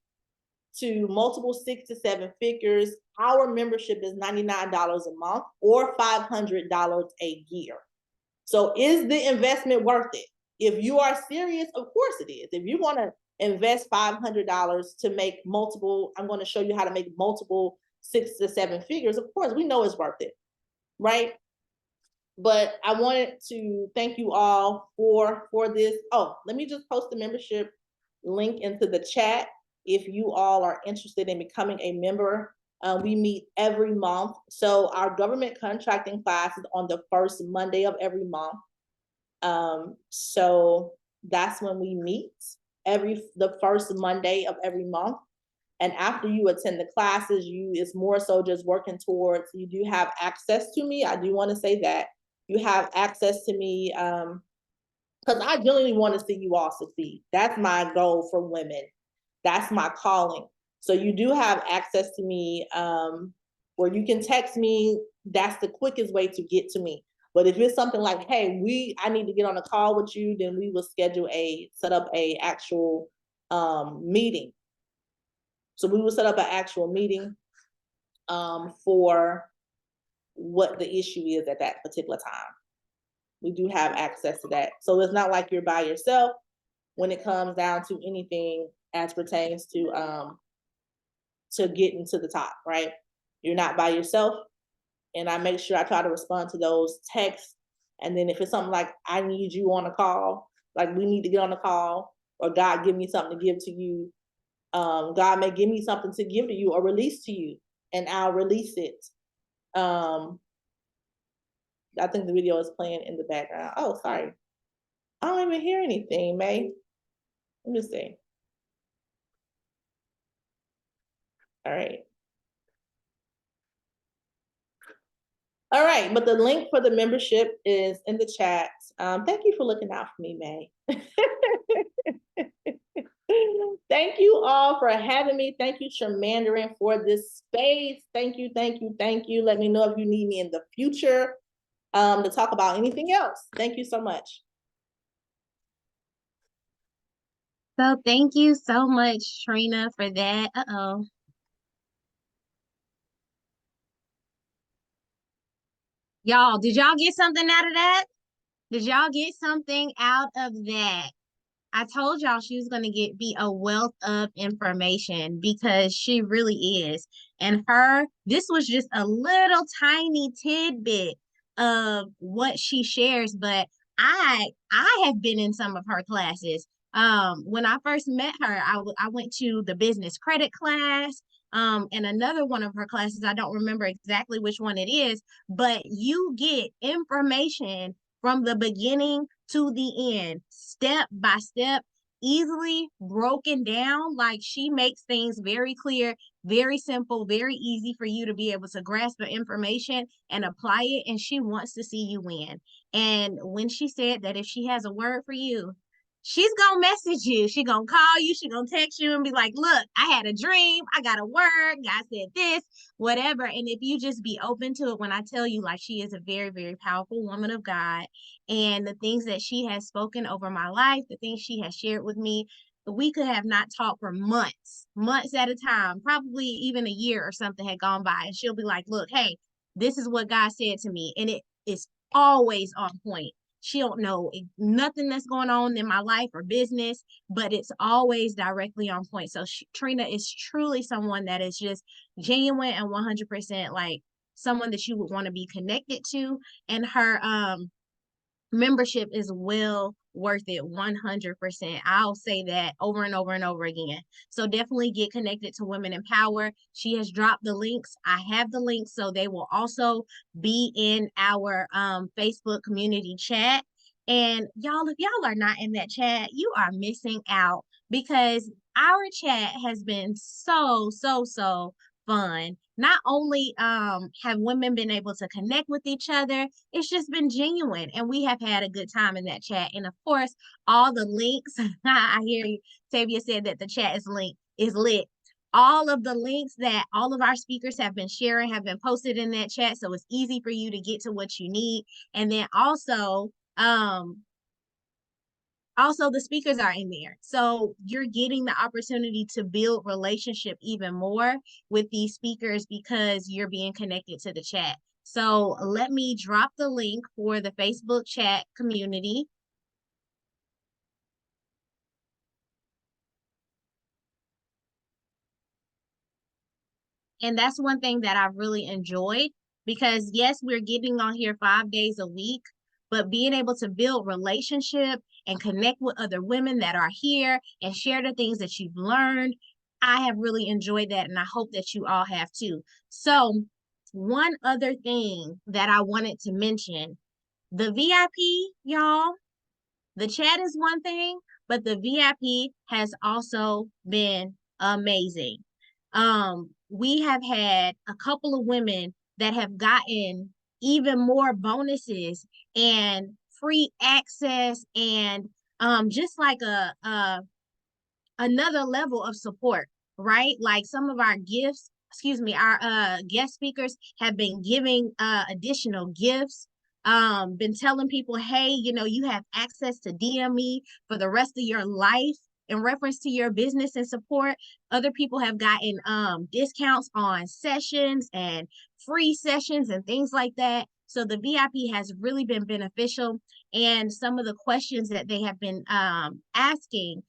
to multiple 6 to 7 figures, our membership is $99 a month or $500 a year. So is the investment worth it? If you are serious, of course it is. If you want to invest $500 to make multiple, I'm going to show you how to make multiple 6 to 7 figures, of course, we know it's worth it, right? But I wanted to thank you all for this. Oh, let me just post the membership link into the chat if you all are interested in becoming a member. We meet every month. So our government contracting class is on the first Monday of every month. So that's when we meet, the first Monday of every month. And after you attend the classes, it's more so just working towards, you do have access to me. I do want to say that you have access to me, because I genuinely want to see you all succeed. That's my goal for women. That's my calling. So you do have access to me, where you can text me. That's the quickest way to get to me. But if it's something like, hey, I need to get on a call with you, then we will set up a actual meeting. So we will set up an actual meeting for what the issue is at that particular time. We do have access to that. So it's not like you're by yourself when it comes down to anything as pertains to getting to the top, right? You're not by yourself. And I make sure I try to respond to those texts. And then if it's something like, I need you on a call, like we need to get on a call, or God give me something to give to you. God may give me something to give to you or release to you, and I'll release it. I think the video is playing in the background. Oh, sorry. I don't even hear anything, May. Let me see. All right. All right, but the link for the membership is in the chat. Thank you for looking out for me, May. Thank you all for having me. Thank you, Shamandarin, for this space. Thank you, thank you, thank you. Let me know if you need me in the future to talk about anything else. Thank you so much. So thank you so much, Trina, for that. Uh-oh. Y'all, did y'all get something out of that? Did y'all get something out of that? I told y'all she was going to be a wealth of information, because she really is. And this was just a little tiny tidbit of what she shares, but I have been in some of her classes. When I first met her, I went to the business credit class. And another one of her classes, I don't remember exactly which one it is, but you get information from the beginning to the end, step by step, easily broken down. Like, she makes things very clear, very simple, very easy for you to be able to grasp the information and apply it. And she wants to see you win. And when she said that if she has a word for you, she's gonna message you, she gonna call you, she gonna text you and be like, look, I had a dream, I got a word, God said this, whatever. And if you just be open to it, when I tell you, like, she is a very, very powerful woman of God, and the things that she has spoken over my life, the things she has shared with me, we could have not talked for months at a time, probably even a year or something had gone by, and she'll be like, look, hey, this is what God said to me, and it is always on point. She don't know nothing that's going on in my life or business, but it's always directly on point. So Trina is truly someone that is just genuine and 100% like someone that you would want to be connected to. And her membership is well worth it 100%. I'll say that over and over and over again. So definitely get connected to Women in Power. She has dropped the links. I have the links, so they will also be in our Facebook community chat. And y'all, if y'all are not in that chat, you are missing out because our chat has been so fun. Not only have women been able to connect with each other, it's just been genuine and we have had a good time in that chat. And of course, all the links, I hear you, Tavia said that the chat is lit. All of the links that all of our speakers have been sharing have been posted in that chat. So it's easy for you to get to what you need. And then also the speakers are in there, so you're getting the opportunity to build relationship even more with these speakers because you're being connected to the chat. So let me drop the link for the Facebook chat community. And that's one thing that I've really enjoyed because yes, we're getting on here 5 days a week, but being able to build relationship and connect with other women that are here and share the things that you've learned, I have really enjoyed that and I hope that you all have too. So one other thing that I wanted to mention, the VIP, y'all, the chat is one thing, but the VIP has also been amazing. We have had a couple of women that have gotten even more bonuses and free access and just like a another level of support, right? Like some of our gifts, excuse me, our guest speakers have been giving additional gifts, been telling people, hey, you know, you have access to DM me for the rest of your life in reference to your business and support. Other people have gotten discounts on sessions and free sessions and things like that. So the VIP has really been beneficial. And some of the questions that they have been asking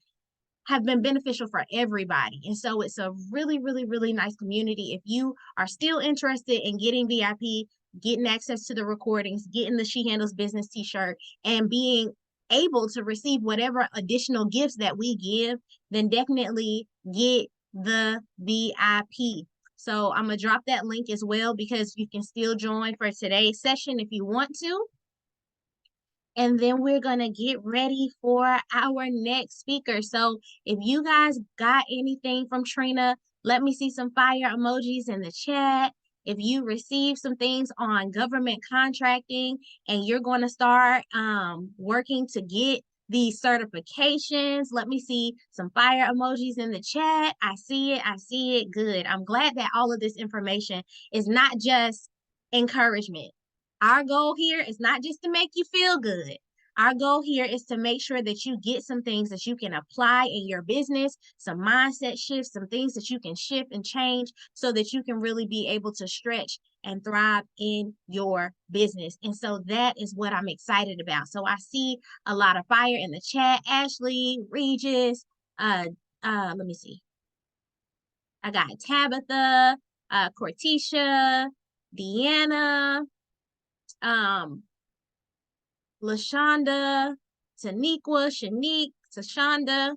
have been beneficial for everybody. And so it's a really nice community. If you are still interested in getting VIP, getting access to the recordings, getting the She Handles Business t-shirt, and being able to receive whatever additional gifts that we give, then definitely get the VIP. So I'm going to drop that link as well because you can still join for today's session if you want to. And then we're going to get ready for our next speaker. So if you guys got anything from Trina, let me see some fire emojis in the chat. If you receive some things on government contracting and you're going to start working to get these certifications, let me see some fire emojis in the chat. I see it. I see it. Good. I'm glad that all of this information is not just encouragement. Our goal here is not just to make you feel good. Our goal here is to make sure that you get some things that you can apply in your business, some mindset shifts, some things that you can shift and change so that you can really be able to stretch and thrive in your business. And so that is what I'm excited about. So I see a lot of fire in the chat. Ashley, Regis, let me see. I got Tabitha, Cortisha, Deanna, LaShonda, Taniqua, Shanique, Tashonda,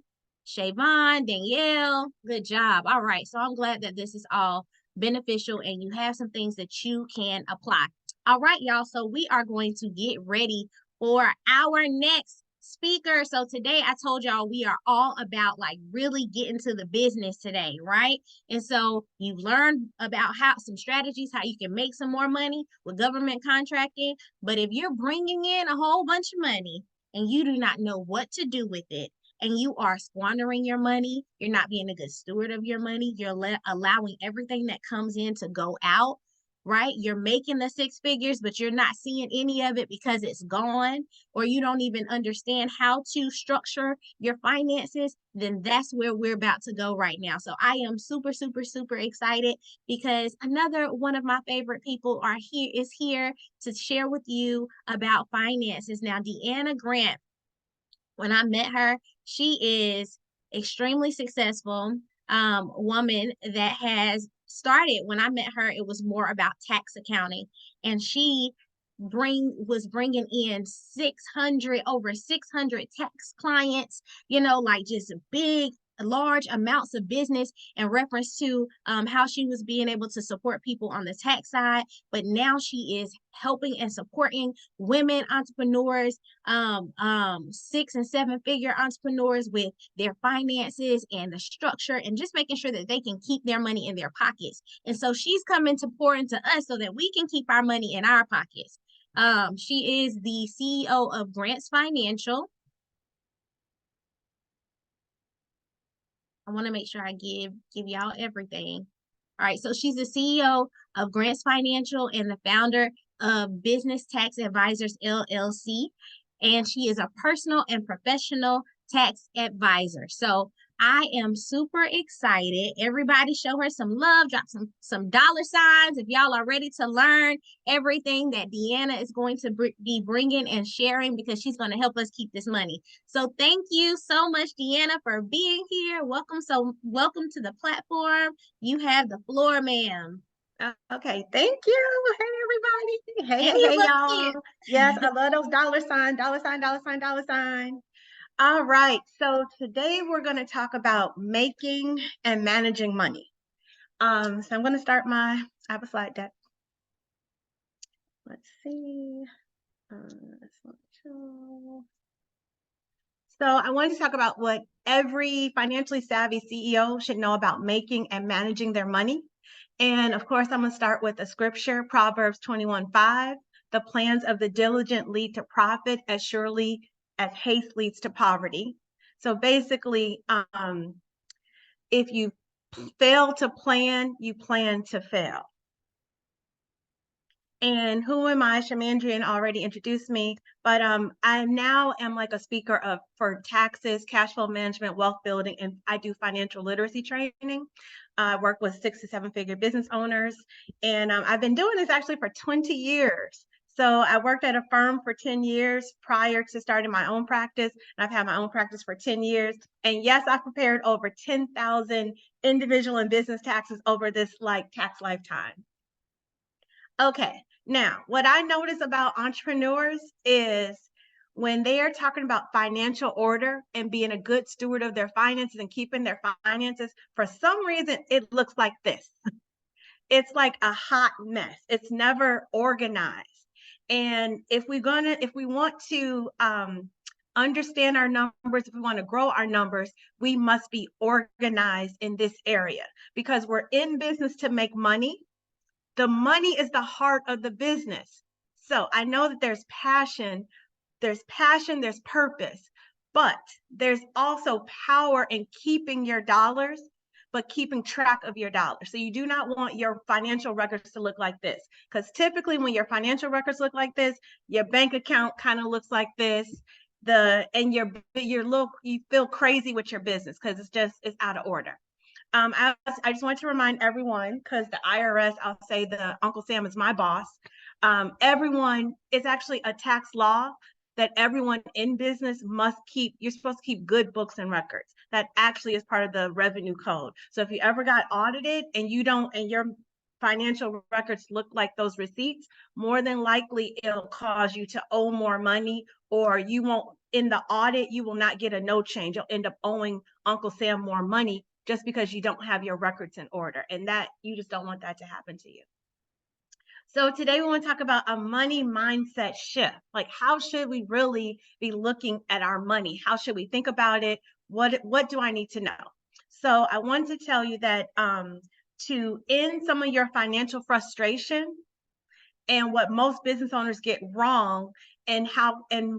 Shavon, Danielle. Good job. All right. So I'm glad that this is all beneficial and you have some things that you can apply. All right, y'all. So we are going to get ready for our next speaker. So today I told y'all we are all about like really getting to the business today, right? And so you've learned about how some strategies, how you can make some more money with government contracting. But if you're bringing in a whole bunch of money and you do not know what to do with it, and you are squandering your money, you're not being a good steward of your money, you're allowing everything that comes in to go out, right? You're making the six figures, but you're not seeing any of it because it's gone, or you don't even understand how to structure your finances, then that's where we're about to go right now. So I am super excited because another one of my favorite people is here to share with you about finances. Now, Deanna Grant, when I met her, she is extremely successful woman that has started. When I met her, it was more about tax accounting, and she was bringing in over 600 tax clients, like just big, large amounts of business in reference to how she was being able to support people on the tax side. But now she is helping and supporting women entrepreneurs, 6 and 7 figure entrepreneurs with their finances and the structure, and just making sure that they can keep their money in their pockets. And so she's coming to pour into us so that we can keep our money in our pockets. She is the CEO of Grants Financial. I want to make sure I give y'all everything. All right, so she's the CEO of Grants Financial and the founder of Business Tax Advisors LLC, and she is a personal and professional tax advisor. So I am super excited. Everybody show her some love, drop some dollar signs if y'all are ready to learn everything that Deanna is going to be bringing and sharing, because she's going to help us keep this money. So thank you so much, Deanna, for being here. Welcome to the platform. You have the floor, ma'am. Okay, thank you. Hey, everybody. Hey, y'all. Yes, I love those dollar sign, dollar sign, dollar sign, dollar sign. All right, so today we're going to talk about making and managing money. So I'm going to start I have a slide deck. Let's see. So I wanted to talk about what every financially savvy CEO should know about making and managing their money. And of course, I'm going to start with a scripture, Proverbs 21:5. The plans of the diligent lead to profit as surely as haste leads to poverty. So basically, if you fail to plan, you plan to fail. And who am I? Shamandrian already introduced me, but I now am like a speaker for taxes, cash flow management, wealth building, and I do financial literacy training. I work with 6 to 7 figure business owners, and I've been doing this actually for 20 years. So I worked at a firm for 10 years prior to starting my own practice, and I've had my own practice for 10 years. And yes, I've prepared over 10,000 individual and business taxes over this tax lifetime. Okay, now what I notice about entrepreneurs is when they are talking about financial order and being a good steward of their finances and keeping their finances, for some reason, it looks like this. It's like a hot mess. It's never organized. And if we want to understand our numbers, if we want to grow our numbers, we must be organized in this area, because we're in business to make money. The money is the heart of the business. So I know that there's passion, there's purpose, but there's also power in keeping your dollars, but keeping track of your dollars. So you do not want your financial records to look like this, because typically when your financial records look like this, your bank account kind of looks like this, and you feel crazy with your business because it's out of order. I just want to remind everyone, because the IRS, I'll say the Uncle Sam is my boss. Everyone, it's actually a tax law that everyone in business must keep. You're supposed to keep good books and records. That actually is part of the revenue code. So if you ever got audited and your financial records look like those receipts, more than likely it'll cause you to owe more money, or you won't, in the audit, you will not get a no change. You'll end up owing Uncle Sam more money just because you don't have your records in order, and that you just don't want that to happen to you. So today we want to talk about a money mindset shift. Like, how should we really be looking at our money? How should we think about it? What do I need to know? So I want to tell you that to end some of your financial frustration and what most business owners get wrong, and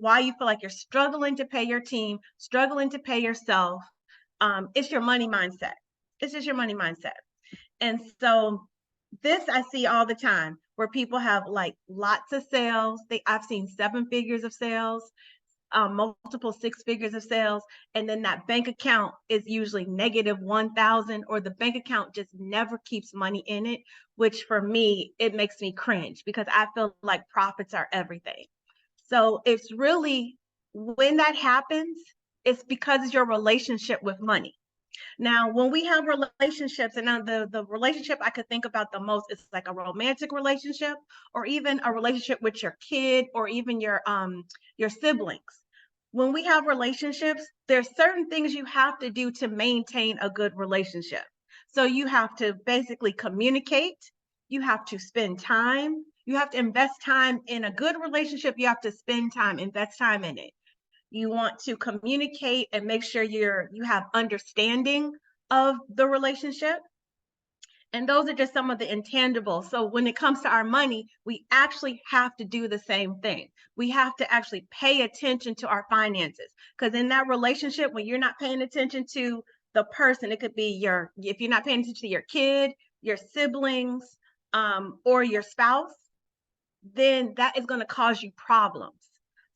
why you feel like you're struggling to pay your team, struggling to pay yourself, it's your money mindset. It's just your money mindset. And so this I see all the time, where people have lots of sales. I've seen 7 figures of sales, multiple 6 figures of sales, and then that bank account is usually -1,000, or the bank account just never keeps money in it, which for me, it makes me cringe, because I feel like profits are everything. So it's really, when that happens, it's because of your relationship with money. Now, when we have relationships, and now the relationship I could think about the most is like a romantic relationship, or even a relationship with your kid, or even your siblings. When we have relationships, there's certain things you have to do to maintain a good relationship. So you have to basically communicate, you have to spend time, you have to invest time in a good relationship, you have to spend time, invest time in it. You want to communicate and make sure you have understanding of the relationship. And those are just some of the intangibles. So when it comes to our money, we actually have to do the same thing. We have to actually pay attention to our finances, because in that relationship, when you're not paying attention to the person, it could be if you're not paying attention to your kid, your siblings, or your spouse, then that is going to cause you problems.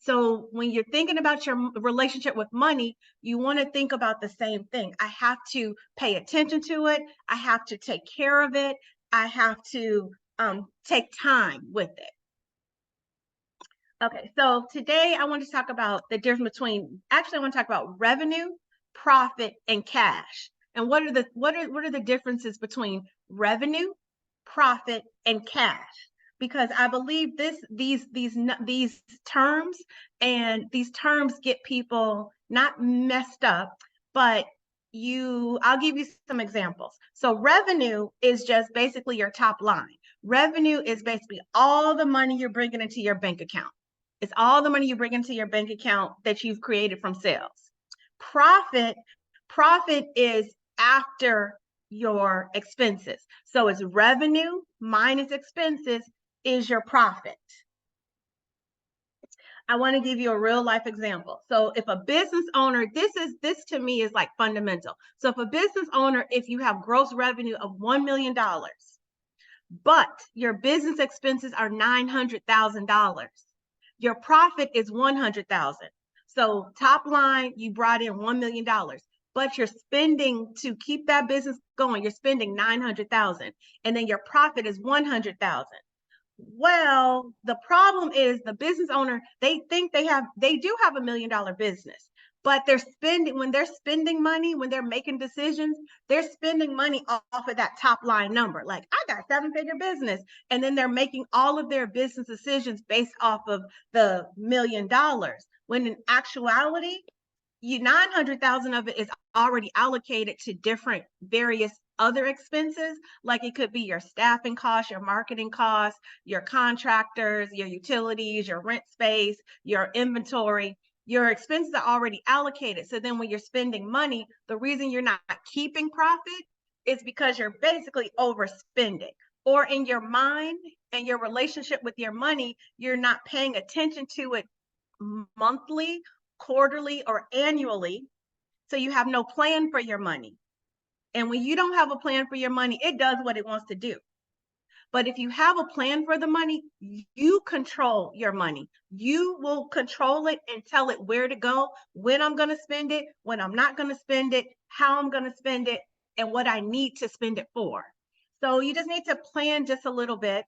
So when you're thinking about your relationship with money, you want to think about the same thing. I have to pay attention to it. I have to take care of it. I have to take time with it. Okay, so today I want to talk about the difference between, actually I want to talk about revenue, profit, and cash. And what are the differences between revenue, profit, and cash? Because I believe these terms get people not messed up, but I'll give you some examples. So revenue is just basically your top line. Revenue is basically all the money you're bringing into your bank account. It's all the money you bring into your bank account that you've created from sales. Profit is after your expenses. So it's revenue minus expenses is your profit. I want to give you a real life example. So if a business owner, this to me is like fundamental. So if a business owner, if you have gross revenue of $1 million, but your business expenses are $900,000, your profit is $100,000. So top line, you brought in $1 million, but you're spending to keep that business going. You're spending $900,000, and then your profit is $100,000. Well, the problem is the business owner, they think they do have $1 million business, but when they're spending money, when they're making decisions, they're spending money off of that top line number. Like, I got 7-figure business. And then they're making all of their business decisions based off of the $1 million. When in actuality, 900,000 of it is already allocated to different various other expenses. Like it could be your staffing costs, your marketing costs, your contractors, your utilities, your rent space, your inventory. Your expenses are already allocated. So then when you're spending money, the reason you're not keeping profit is because you're basically overspending. Or in your mind and your relationship with your money, you're not paying attention to it monthly, quarterly, or annually. So you have no plan for your money. And when you don't have a plan for your money, it does what it wants to do. But if you have a plan for the money, you control your money. You will control it and tell it where to go, when I'm going to spend it, when I'm not going to spend it, how I'm going to spend it, and what I need to spend it for. So you just need to plan just a little bit.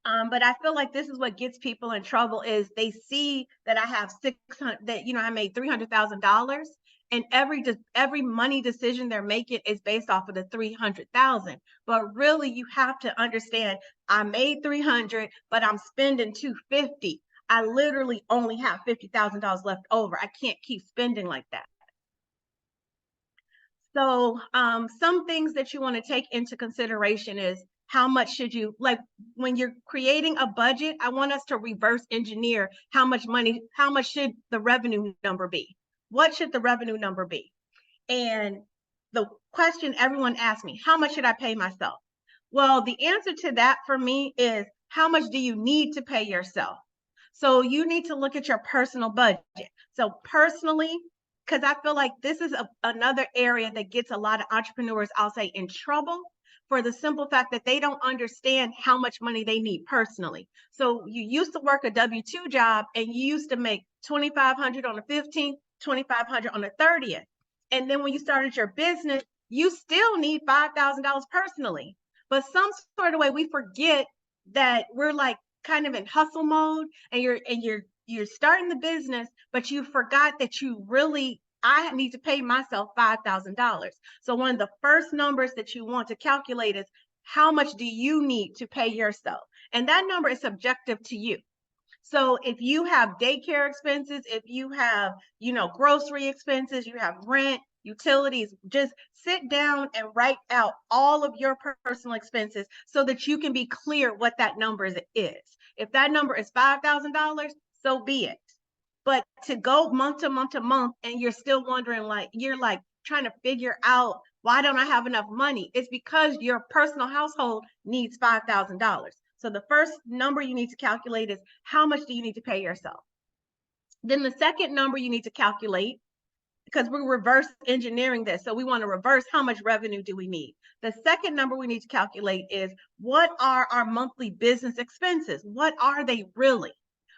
But I feel like this is what gets people in trouble is they see that I have I made $300,000, and every money decision they're making is based off of the 300,000. But really, you have to understand, I made 300, but I'm spending 250. I literally only have $50,000 left over. I can't keep spending like that. So some things that you want to take into consideration is how much should you, like when you're creating a budget, I want us to reverse engineer how much should the revenue number be? What should the revenue number be? And the question everyone asks me, how much should I pay myself? Well, the answer to that for me is, how much do you need to pay yourself? So you need to look at your personal budget. So personally, because I feel like this is another area that gets a lot of entrepreneurs, I'll say, in trouble, for the simple fact that they don't understand how much money they need personally. So you used to work a W-2 job and you used to make $2,500 on the 15th, $2,500 on the 30th. And then when you started your business, you still need $5,000 personally. But some sort of way we forget that we're like kind of in hustle mode, and you're starting the business, but you forgot that you really I need to pay myself $5,000. So one of the first numbers that you want to calculate is how much do you need to pay yourself? And that number is subjective to you. So if you have daycare expenses, if you have, grocery expenses, you have rent, utilities, just sit down and write out all of your personal expenses so that you can be clear what that number is. If that number is $5,000, so be it. But to go month to month to month and you're still wondering, you're trying to figure out, why don't I have enough money? It's because your personal household needs $5,000. So the first number you need to calculate is how much do you need to pay yourself? Then the second number you need to calculate, because we're reverse engineering this. So we want to reverse how much revenue do we need? The second number we need to calculate is, what are our monthly business expenses? What are they really?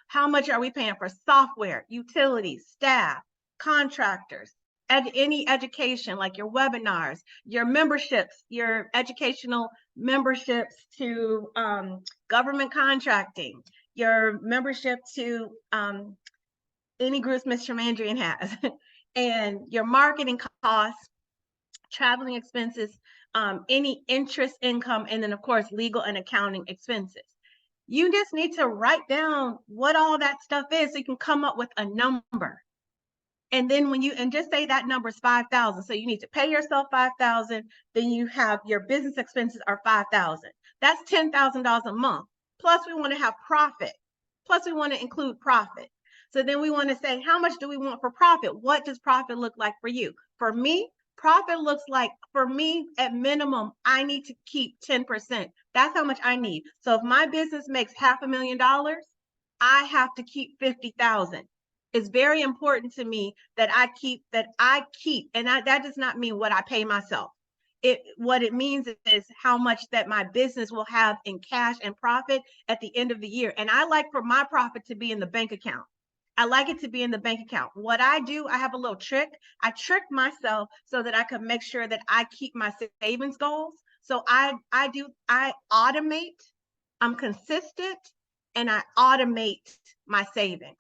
How much are we paying for software, utilities, staff, contractors, any education, like your webinars, your memberships, your educational memberships to government contracting, your membership to any groups Ms. Shamandrian has, and your marketing costs, traveling expenses, any interest income, and then of course, legal and accounting expenses. You just need to write down what all that stuff is so you can come up with a number. And then and just say that number is 5,000. So you need to pay yourself 5,000. Then you have your business expenses are 5,000. That's $10,000 a month. Plus we want to have profit. Plus we want to include profit. So then we want to say, how much do we want for profit? What does profit look like for you? For me, profit looks like, for me, at minimum, I need to keep 10%. That's how much I need. So if my business makes $500,000, I have to keep 50,000. It's very important to me that I keep, and that does not mean what I pay myself. What it means is how much that my business will have in cash and profit at the end of the year. And I like for my profit to be in the bank account. I like it to be in the bank account. What I do, I have a little trick. I trick myself so that I can make sure that I keep my savings goals. So I automate, I'm consistent, and I automate my savings.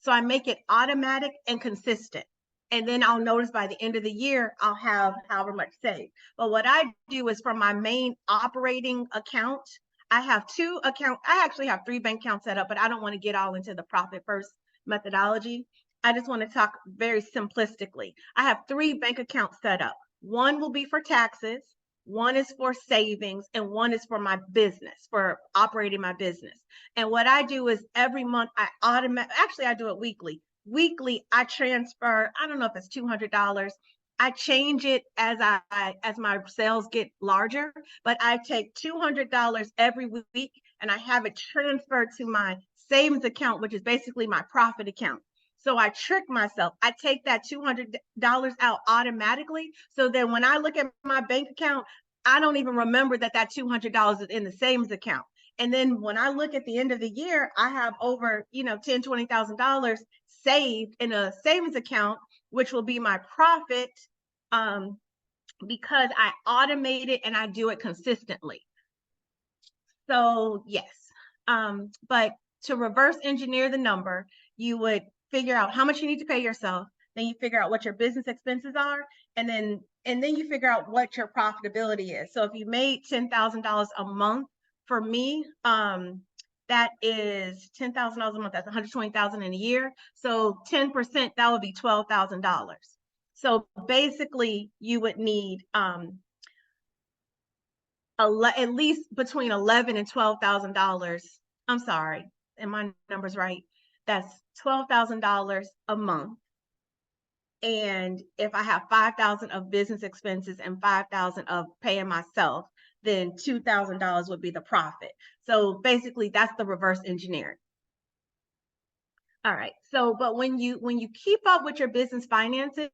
So I make it automatic and consistent. And then I'll notice by the end of the year, I'll have however much saved. But what I do is, for my main operating account, I have 2 accounts. I actually have 3 bank accounts set up, but I don't want to get all into the profit first methodology. I just want to talk very simplistically. I have 3 bank accounts set up. One will be for taxes, one is for savings, and one is for my business, for operating my business. And what I do is every month actually I do it weekly. Weekly, I transfer, I don't know if it's $200. I change it as my sales get larger, but I take $200 every week and I have it transferred to my savings account, which is basically my profit account. So I trick myself. I take that $200 out automatically. So then when I look at my bank account, I don't even remember that $200 is in the savings account. And then when I look at the end of the year, I have over, $10,000, $20,000 saved in a savings account, which will be my profit, because I automate it and I do it consistently. So yes, but to reverse engineer the number, you would figure out how much you need to pay yourself. Then you figure out what your business expenses are, and then you figure out what your profitability is. So if you made $10,000 a month, for me, that is $10,000 a month. That's $120,000 in a year. So 10%, that would be $12,000. So basically, you would need at least between $11,000 and $12,000. I'm sorry, and my numbers right? That's $12,000 a month. And if I have 5,000 of business expenses and 5,000 of paying myself, then $2,000 would be the profit. So basically, that's the reverse engineering. All right. So, but when you keep up with your business finances,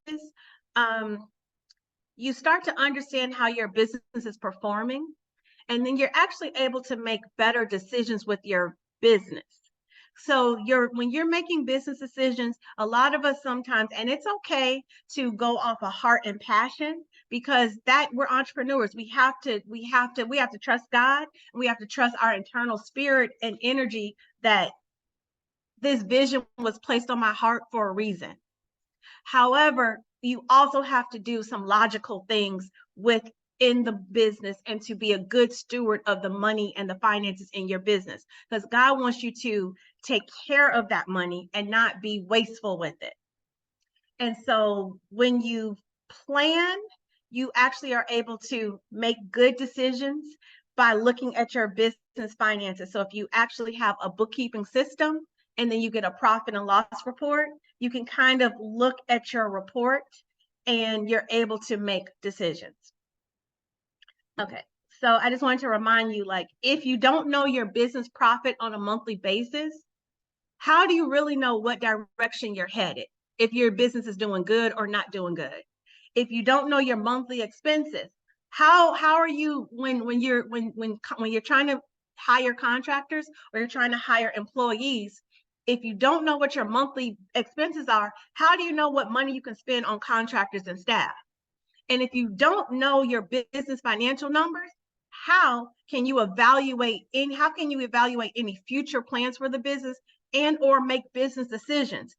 you start to understand how your business is performing, and then you're actually able to make better decisions with your business. So when you're making business decisions, a lot of us sometimes, and it's okay to go off of heart and passion, because we're entrepreneurs. We have to trust God, and we have to trust our internal spirit and energy that this vision was placed on my heart for a reason. However, you also have to do some logical things within the business and to be a good steward of the money and the finances in your business, because God wants you to take care of that money and not be wasteful with it. And so when you plan, you actually are able to make good decisions by looking at your business finances. So if you actually have a bookkeeping system and then you get a profit and loss report, you can kind of look at your report and you're able to make decisions. Okay, so I just wanted to remind you, like, if you don't know your business profit on a monthly basis, how do you really know what direction you're headed? If your business is doing good or not doing good? If you don't know your monthly expenses, how are you when you're trying to hire contractors or you're trying to hire employees? If you don't know what your monthly expenses are, how do you know what money you can spend on contractors and staff? And if you don't know your business financial numbers, how can you evaluate any future plans for the business and or make business decisions?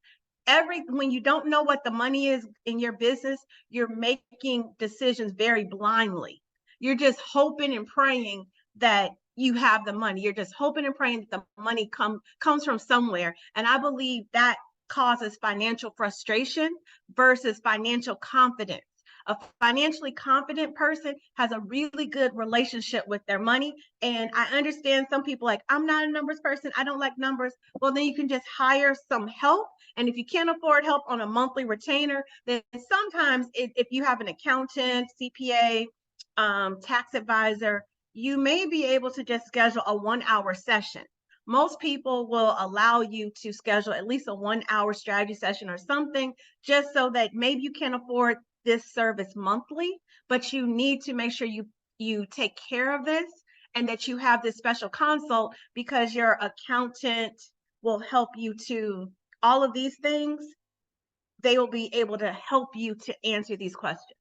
When you don't know what the money is in your business, you're making decisions very blindly. You're just hoping and praying that you have the money. You're just hoping and praying that the money comes from somewhere. And I believe that causes financial frustration versus financial confidence. A financially confident person has a really good relationship with their money. And I understand some people like, I'm not a numbers person, I don't like numbers. Well, then you can just hire some help. And if you can't afford help on a monthly retainer, then sometimes if you have an accountant, CPA, tax advisor, you may be able to just schedule a 1-hour session. Most people will allow you to schedule at least a 1-hour strategy session or something, just so that maybe you can't afford this service monthly, but you need to make sure you take care of this and that you have this special consult, because your accountant will help you to all of these things. They will be able to help you to answer these questions.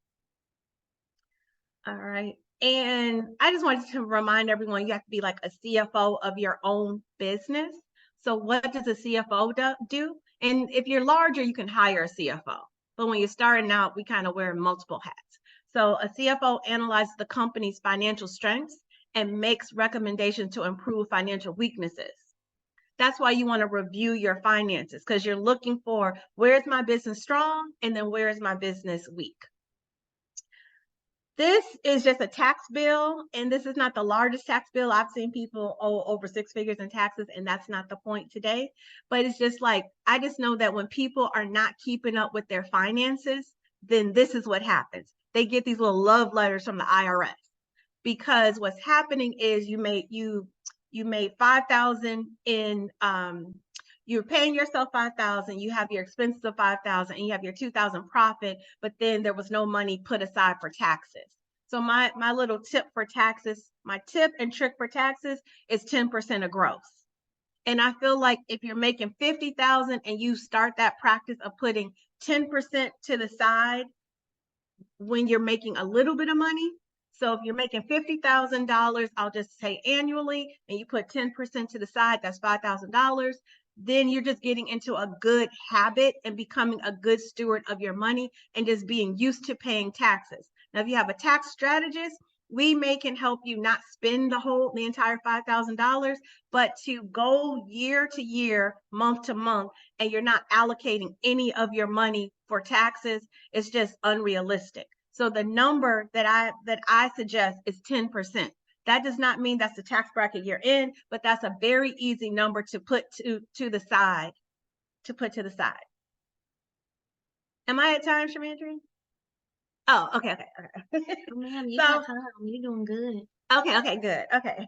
All right. And I just wanted to remind everyone, you have to be like a CFO of your own business. So what does a CFO do? And if you're larger, you can hire a CFO. But when you're starting out, we kind of wear multiple hats. So a CFO analyzes the company's financial strengths and makes recommendations to improve financial weaknesses. That's why you want to review your finances, because you're looking for, where's my business strong and then where is my business weak? This is just a tax bill, and this is not the largest tax bill. I've seen people owe over 6 figures in taxes, and that's not the point today. But it's just like, I just know that when people are not keeping up with their finances, then this is what happens. They get these little love letters from the IRS, because what's happening is you made 5,000 in you're paying yourself 5,000, you have your expenses of 5,000, and you have your 2,000 profit, but then there was no money put aside for taxes. So my little tip for taxes, my tip and trick for taxes is 10% of gross. And I feel like if you're making 50,000 and you start that practice of putting 10% to the side when you're making a little bit of money. So if you're making $50,000, I'll just say annually, and you put 10% to the side, that's $5,000. Then you're just getting into a good habit and becoming a good steward of your money and just being used to paying taxes. Now, if you have a tax strategist, we can help you not spend the entire $5,000, but to go year to year, month to month, and you're not allocating any of your money for taxes. It's just unrealistic. So the number that I suggest is 10%. That does not mean that's the tax bracket you're in, but that's a very easy number to put to the side, Am I at time, Shamandri? Oh, okay. Ma'am, you So- got time. You're doing good. Okay, good. Okay.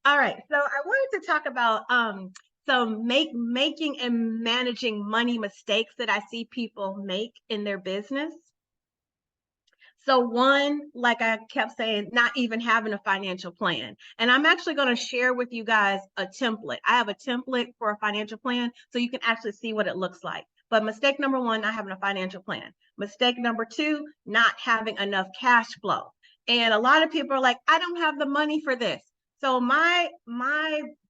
All right. So I wanted to talk about making and managing money mistakes that I see people make in their business. So one, like I kept saying, not even having a financial plan. And I'm actually going to share with you guys a template. I have a template for a financial plan, so you can actually see what it looks like. But mistake number one, not having a financial plan. Mistake number two, not having enough cash flow. And a lot of people are like, I don't have the money for this. So my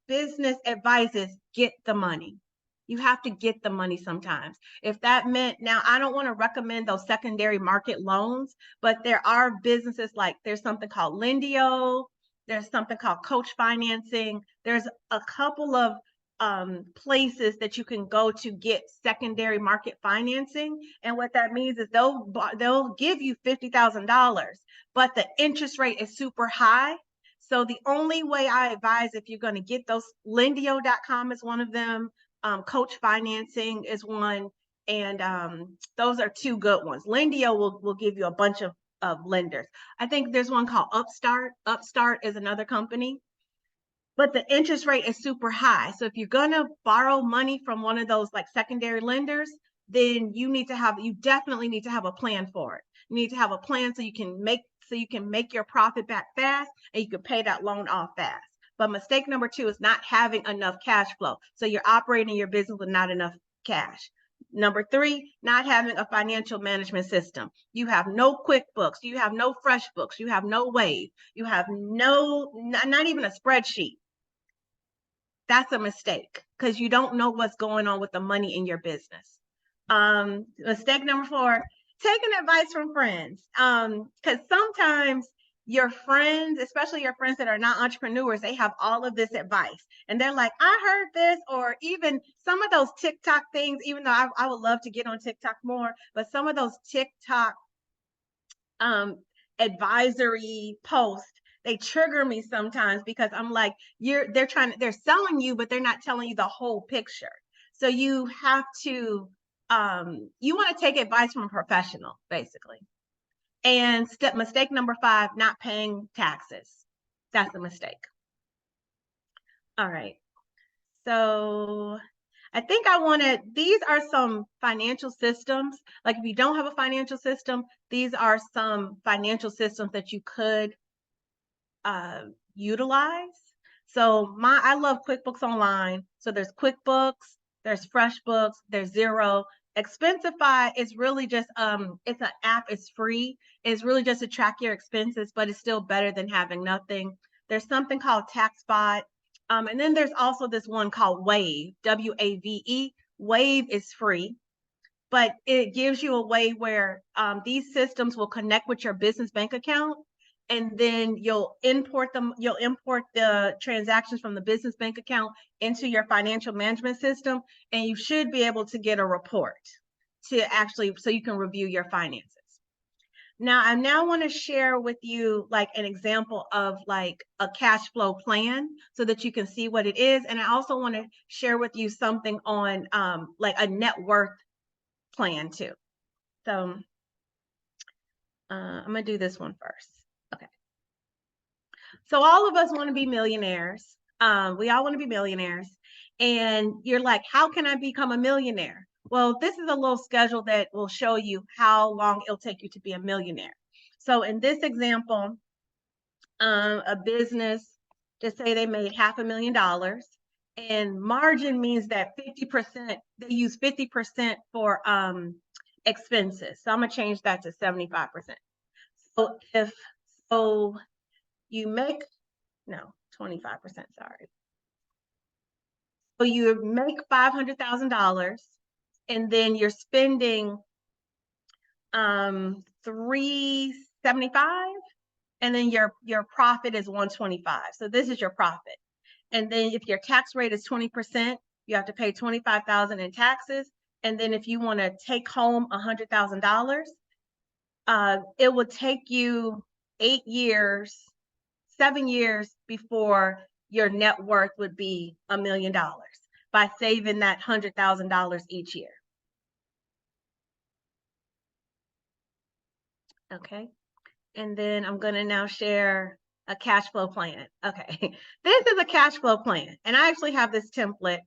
business advice is get the money. You have to get the money sometimes. If that meant, now I don't want to recommend those secondary market loans, but there are businesses like there's something called Lendio, there's something called Coach Financing. There's a couple of places that you can go to get secondary market financing. And what that means is they'll give you $50,000, but the interest rate is super high. So the only way I advise, if you're going to get those, Lendio.com is one of them. Coach Financing is one, and those are two good ones. Lendio will give you a bunch of lenders. I think there's one called Upstart. Upstart is another company, but the interest rate is super high. So if you're gonna borrow money from one of those like secondary lenders, then you definitely need to have a plan for it. You need to have a plan so you can make your profit back fast and you can pay that loan off fast. But mistake number 2 is not having enough cash flow. So you're operating your business with not enough cash. Number 3, not having a financial management system. You have no QuickBooks, you have no FreshBooks, you have no Wave, you have not even a spreadsheet. That's a mistake because you don't know what's going on with the money in your business. Mistake number 4, taking advice from friends. Because sometimes your friends, especially your friends that are not entrepreneurs, they have all of this advice and they're like, I heard this, or even some of those TikTok things, even though I would love to get on TikTok more, but some of those TikTok advisory posts, they trigger me sometimes because I'm like, they're selling you, but they're not telling you the whole picture. So you have to, you want to take advice from a professional, basically. And mistake number 5, not paying taxes. That's a mistake. All right. So I think these are some financial systems. Like if you don't have a financial system, these are some financial systems that you could utilize. So I love QuickBooks Online. So there's QuickBooks, there's FreshBooks, there's Xero. Expensify is really just it's an app, it's free. It's really just to track your expenses, but it's still better than having nothing. There's something called TaxBot. And then there's also this one called Wave, WAVE. Wave is free, but it gives you a way where these systems will connect with your business bank account, and then you'll import the transactions from the business bank account into your financial management system, and you should be able to get a report so you can review your finances. Now, I want to share with you like an example of like a cash flow plan so that you can see what it is. And I also want to share with you something on like a net worth plan too. So I'm going to do this one first. Okay. So all of us want to be millionaires. We all want to be millionaires. And you're like, how can I become a millionaire? Well, this is a little schedule that will show you how long it'll take you to be a millionaire. So in this example, a business, just say they made $500,000, and margin means that 50%, they use 50% for expenses. So I'm gonna change that to 75%. So you make, no, 25%, sorry. So you make $500,000 and then you're spending $375, and then your profit is $125. So this is your profit. And then if your tax rate is 20%, you have to pay $25,000 in taxes. And then if you want to take home $100,000, it would take you 7 years before your net worth would be $1 million by saving that $100,000 each year. Okay. And then I'm going to now share a cash flow plan. Okay. This is a cash flow plan. And I actually have this template.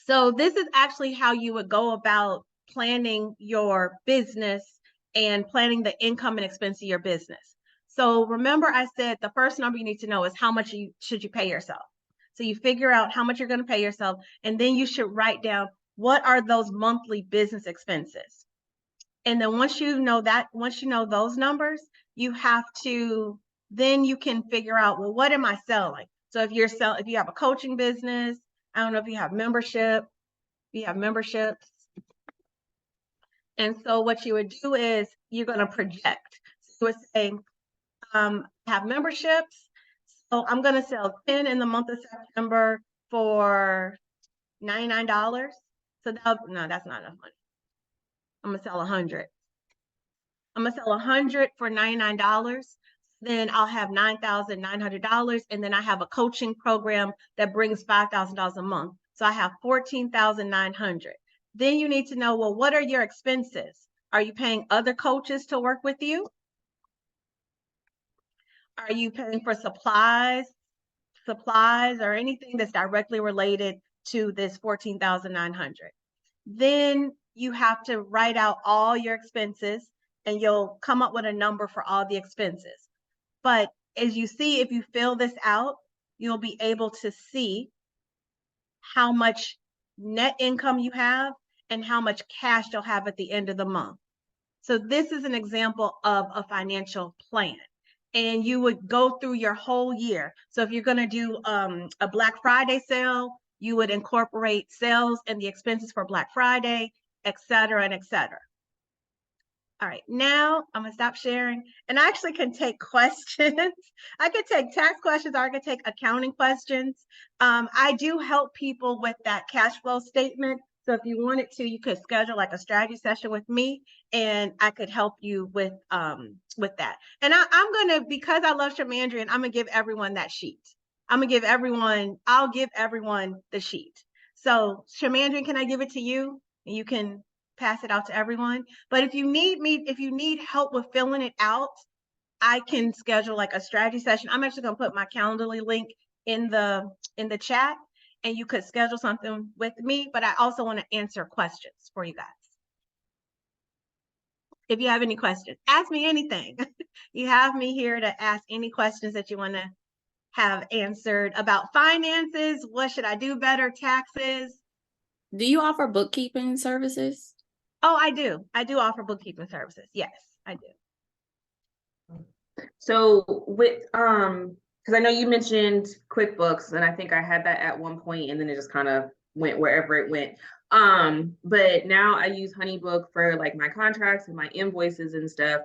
So this is actually how you would go about planning your business and planning the income and expense of your business. So remember I said the first number you need to know is how much should you pay yourself. So you figure out how much you're going to pay yourself, and then you should write down what are those monthly business expenses. And then once you know those numbers, then you can figure out, well, what am I selling? So if you have a coaching business, I don't know if you have membership, you have memberships. And so what you would do is you're going to project. So you would say, have memberships. So I'm going to sell 10 in the month of September for $99. So no, that's not enough money. I'm going to sell 100. I'm going to sell 100 for $99. Then I'll have $9,900. And then I have a coaching program that brings $5,000 a month. So I have $14,900. Then you need to know, well, what are your expenses? Are you paying other coaches to work with you? Are you paying for supplies or anything that's directly related to this $14,900? Then you have to write out all your expenses and you'll come up with a number for all the expenses. But as you see, if you fill this out, you'll be able to see how much net income you have and how much cash you'll have at the end of the month. So this is an example of a financial plan. And you would go through your whole year. So if you're going to do a Black Friday sale, you would incorporate sales and the expenses for Black Friday, et cetera, and et cetera. All right, now I'm going to stop sharing. And I actually can take questions. I could take tax questions or I could take accounting questions. I do help people with that cash flow statement. So if you wanted to, you could schedule like a strategy session with me and I could help you with that. And I'm going to, because I love Shamandrian, I'm going to give everyone that sheet. I'll give everyone the sheet. So Shamandrian, can I give it to you? And you can pass it out to everyone. But if you need help with filling it out, I can schedule like a strategy session. I'm actually going to put my Calendly link in the chat and you could schedule something with me, but I also want to answer questions for you guys. If you have any questions, ask me anything. You have me here to ask any questions that you want to have answered about finances. What should I do better? Taxes. Do you offer bookkeeping services? Oh, I do. I do offer bookkeeping services. Yes, I do. So with because I know you mentioned QuickBooks, and I think I had that at one point, and then it just kind of went wherever it went. But now I use HoneyBook for like my contracts and my invoices and stuff.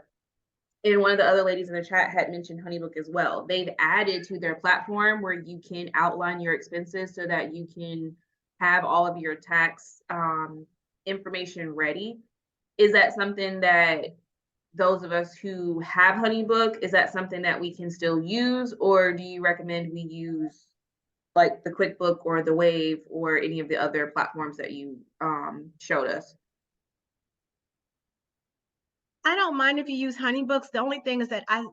And one of the other ladies in the chat had mentioned HoneyBook as well. They've added to their platform where you can outline your expenses so that you can have all of your tax information ready. Is that something that those of us who have HoneyBook, is that something that we can still use, or do you recommend we use like the QuickBook or the Wave or any of the other platforms that you showed us? I don't mind if you use HoneyBooks. The only thing is that I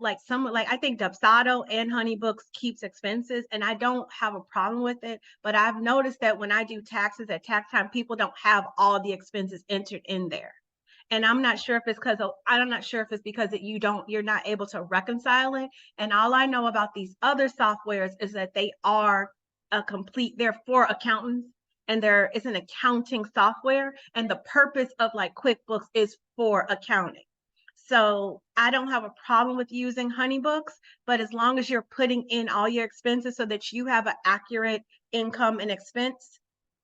think Dubsado and HoneyBooks keeps expenses, and I don't have a problem with it. But I've noticed that when I do taxes at tax time, people don't have all the expenses entered in there. And I'm not sure if it's because you're not able to reconcile it. And all I know about these other softwares is that they are they're for accountants, and it's an accounting software. And the purpose of like QuickBooks is for accounting. So I don't have a problem with using HoneyBooks, but as long as you're putting in all your expenses so that you have an accurate income and expense,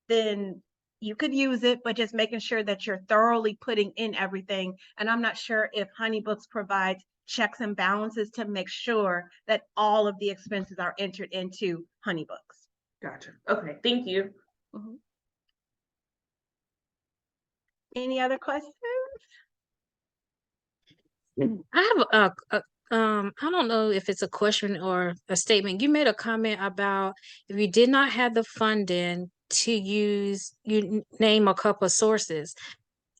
then you could use it, but just making sure that you're thoroughly putting in everything. And I'm not sure if HoneyBooks provides checks and balances to make sure that all of the expenses are entered into HoneyBooks. Gotcha. Okay, thank you. Mm-hmm. Any other questions? I have I don't know if it's a question or a statement. You made a comment about if you did not have the funding to use, you name a couple of sources.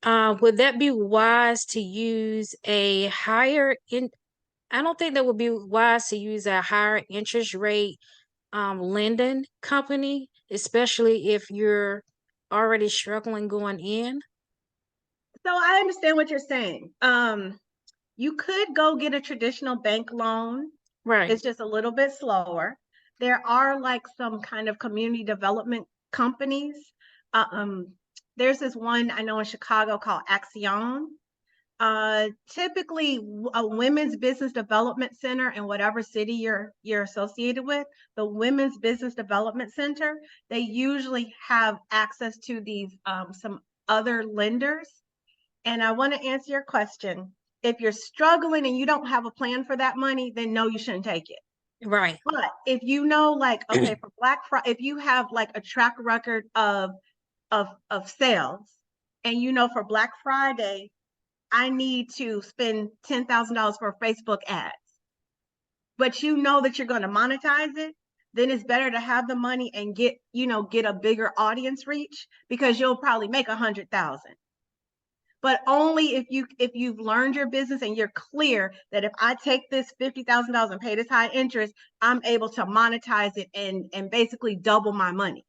Would that be wise to use a higher I don't think that would be wise to use a higher interest rate lending company, especially if you're already struggling going in. So I understand what you're saying. You could go get a traditional bank loan. Right. It's just a little bit slower. There are like some kind of community development companies. There's this one I know in Chicago called Axion. Typically a women's business development center in whatever city you're associated with, the Women's Business Development Center, they usually have access to these some other lenders. And I want to answer your question. If you're struggling and you don't have a plan for that money, then no, you shouldn't take it. Right. But if you know, like, okay, for Black Friday, if you have like a track record of sales, and you know for Black Friday, I need to spend $10,000 for Facebook ads, but you know that you're going to monetize it, then it's better to have the money and get a bigger audience reach, because you'll probably make 100,000. But only if you've learned your business and you're clear that if I take this $50,000 and pay this high interest, I'm able to monetize it and basically double my money.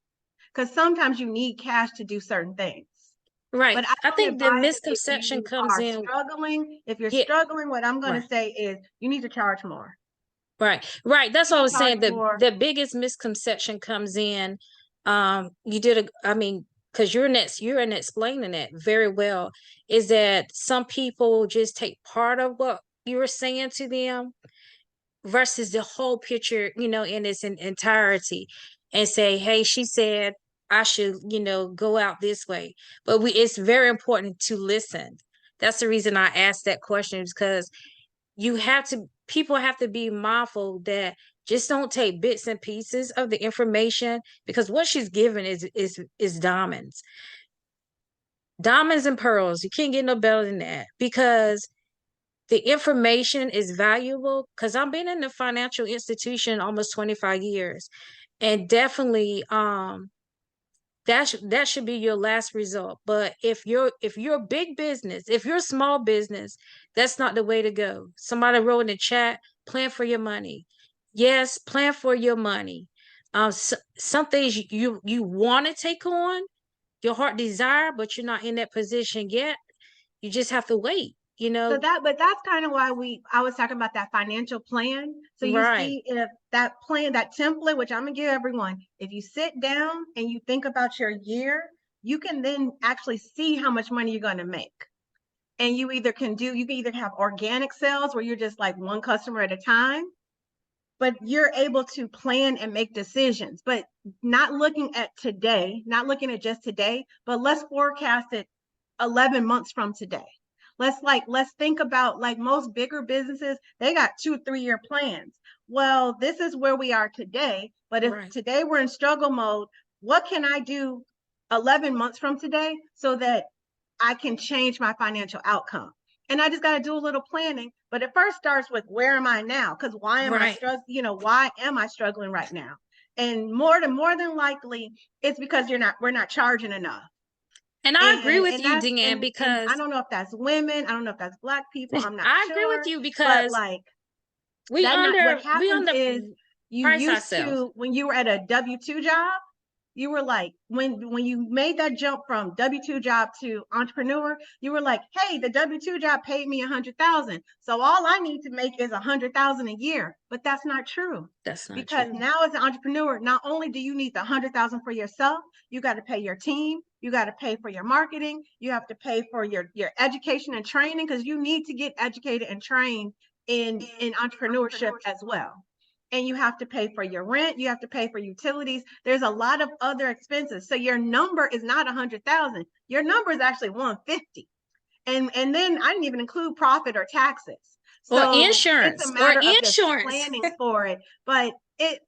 Because sometimes you need cash to do certain things. Right. But I think the advise that misconception if you comes are in. struggling, if you're Yeah. struggling, what I'm going Right. to say is you need to charge more. Right. That's what I was saying. Charge more. The biggest misconception comes in. Because you're in explaining it very well, is that some people just take part of what you were saying to them versus the whole picture, in its entirety, and say, hey, she said I should, go out this way. But it's very important to listen. That's the reason I asked that question, because people have to be mindful that just don't take bits and pieces of the information, because what she's given is diamonds and pearls. You can't get no better than that, because the information is valuable. Because I've been in the financial institution almost 25 years, and definitely that should be your last result. But if you're big business, if you're small business, that's not the way to go. Somebody wrote in the chat, plan for your money. Yes, plan for your money. Some things you want to take on, your heart desire, but you're not in that position yet. You just have to wait. But that's kind of why I was talking about that financial plan. So you Right. see, if that plan, that template, which I'm gonna give everyone, if you sit down and you think about your year, you can then actually see how much money you're going to make. And you can either have organic sales where you're just like one customer at a time, but you're able to plan and make decisions, but not looking at just today, but let's forecast it 11 months from today. Let's think about, like, most bigger businesses, they got 2-3 year plans. Well, this is where we are today, but if today we're in struggle mode, what can I do 11 months from today so that I can change my financial outcome? And I just got to do a little planning, but it first starts with, where am I now? Because why am I struggling? Why am I struggling right now? And more than likely, it's because we're not charging enough. And I agree with you, Deanne, because I don't know if that's women, I don't know if that's Black people, I'm not I sure. agree with you, because what underprice happens is you used ourselves. to, when you were at a W-2 job, you were like, when you made that jump from W-2 job to entrepreneur, you were like, hey, the W-2 job paid me 100,000, so all I need to make is 100,000 a year. But that's not true. That's not because true. now, as an entrepreneur, not only do you need the 100,000 for yourself, you got to pay your team, you got to pay for your marketing, you have to pay for your education and training, because you need to get educated and trained in entrepreneurship as well. And you have to pay for your rent, you have to pay for utilities. There's a lot of other expenses. So your number is not 100,000. Your number is actually 150. And then I didn't even include profit or taxes. So or insurance. It's a matter of just planning for it. But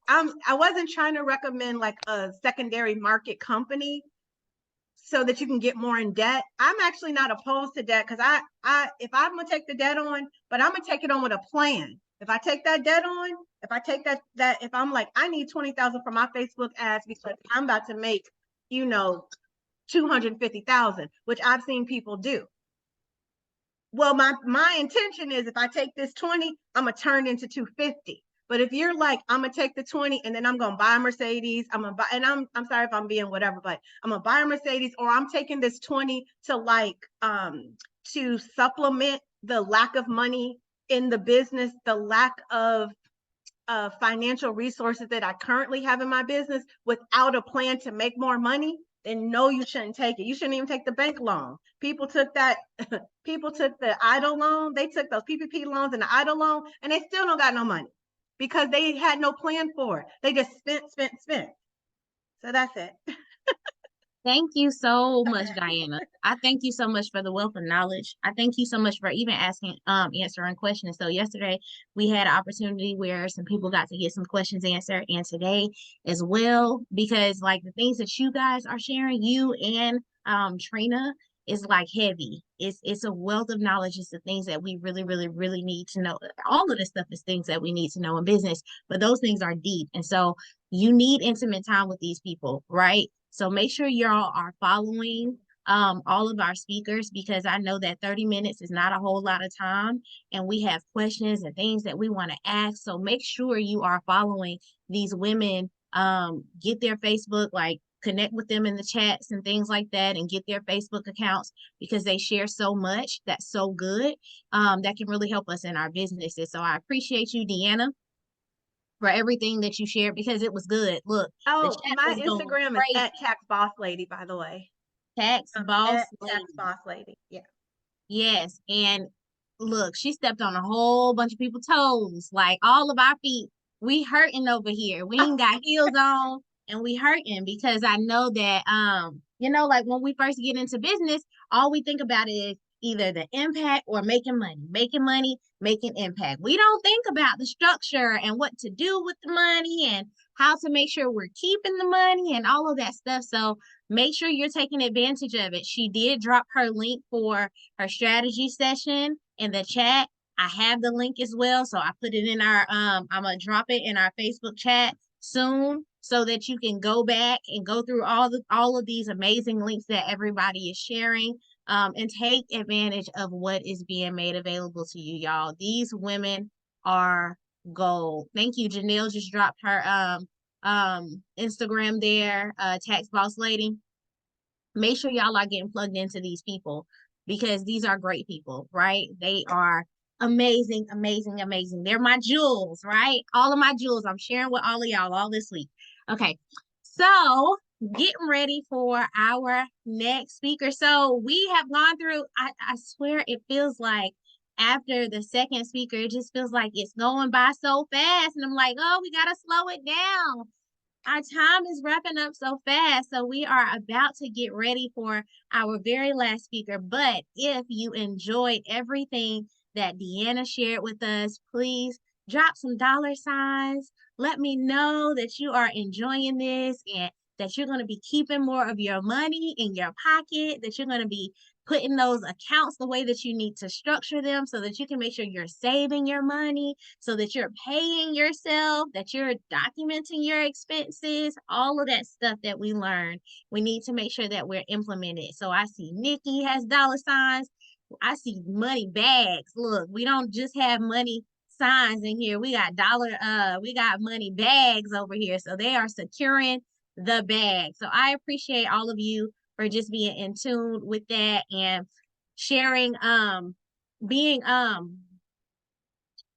I wasn't trying to recommend like a secondary market company so that you can get more in debt. I'm actually not opposed to debt, because if I'm gonna take the debt on, but I'm gonna take it on with a plan. If I take that debt on, if I'm like, I need 20,000 for my Facebook ads because I'm about to make, 250,000, which I've seen people do. Well, my intention is, if I take this 20, I'm gonna turn into 250. But if you're like, I'm gonna take the 20 and then I'm gonna buy a Mercedes, I'm sorry if I'm being whatever, but I'm gonna buy a Mercedes, or I'm taking this 20 to supplement the lack of money in the business, the lack of financial resources that I currently have in my business, without a plan to make more money, then no, you shouldn't take it. You shouldn't even take the bank loan. People took that, people took the EIDL loan, they took those PPP loans and the EIDL loan, and they still don't got no money because they had no plan for it. They just spent. So that's it. Thank you so much, Diana. I thank you so much for the wealth of knowledge. I thank you so much for even answering questions. So yesterday we had an opportunity where some people got to get some questions answered, and today as well, because like the things that you guys are sharing, you and Trina, is like heavy. It's a wealth of knowledge. It's the things that we really, really, really need to know. All of this stuff is things that we need to know in business, but those things are deep. And so you need intimate time with these people, right? So make sure y'all are following all of our speakers, because I know that 30 minutes is not a whole lot of time, and we have questions and things that we want to ask. So make sure you are following these women, get their Facebook, like connect with them in the chats and things like that, and get their Facebook accounts, because they share so much that's so good, that can really help us in our businesses. So I appreciate you, Deanna, for everything that you shared, because it was good. Look, the Oh, chat my was going Instagram is crazy. at Tax Boss Lady, by the way. Tax Boss At Lady. Tax Boss Lady. Yeah. Yes, and look, she stepped on a whole bunch of people's toes, like all of our feet. We hurting over here. We ain't got heels on, and we hurting because I know that like when we first get into business, all we think about is either the impact or making money, making impact. We don't think about the structure and what to do with the money and how to make sure we're keeping the money and all of that stuff. So make sure you're taking advantage of it. She did drop her link for her strategy session in the chat. I have the link as well. So I put it in our I'm gonna drop it in our Facebook chat soon, so that you can go back and go through all of these amazing links that everybody is sharing, and take advantage of what is being made available to you, y'all. These women are gold. Thank you. Janelle just dropped her Instagram there, Tax Boss Lady. Make sure y'all are getting plugged into these people, because these are great people, right? They are amazing, amazing, amazing. They're my jewels, right? All of my jewels I'm sharing with all of y'all all this week. Okay, so getting ready for our next speaker. So we have gone through, I swear it feels like after the second speaker, it just feels like it's going by so fast. And I'm like, oh, we got to slow it down. Our time is wrapping up so fast. So we are about to get ready for our very last speaker. But if you enjoyed everything that Deanna shared with us, please drop some dollar signs. Let me know that you are enjoying this and that you're going to be keeping more of your money in your pocket, that you're going to be putting those accounts the way that you need to structure them, so that you can make sure you're saving your money, so that you're paying yourself, that you're documenting your expenses, all of that stuff that we learned. We need to make sure that we're implementing. So I see Nikki has dollar signs. I see money bags. Look, we don't just have money signs in here. We got we got money bags over here. So they are securing the bag. So I appreciate all of you for just being in tune with that and sharing, being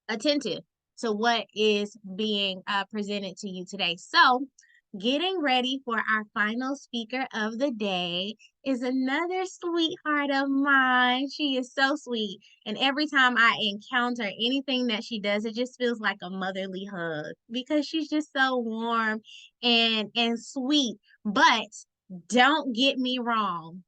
attentive to what is being presented to you today. So getting ready for our final speaker of the day is another sweetheart of mine. She is so sweet. And every time I encounter anything that she does, it just feels like a motherly hug, because she's just so warm and sweet. But don't get me wrong,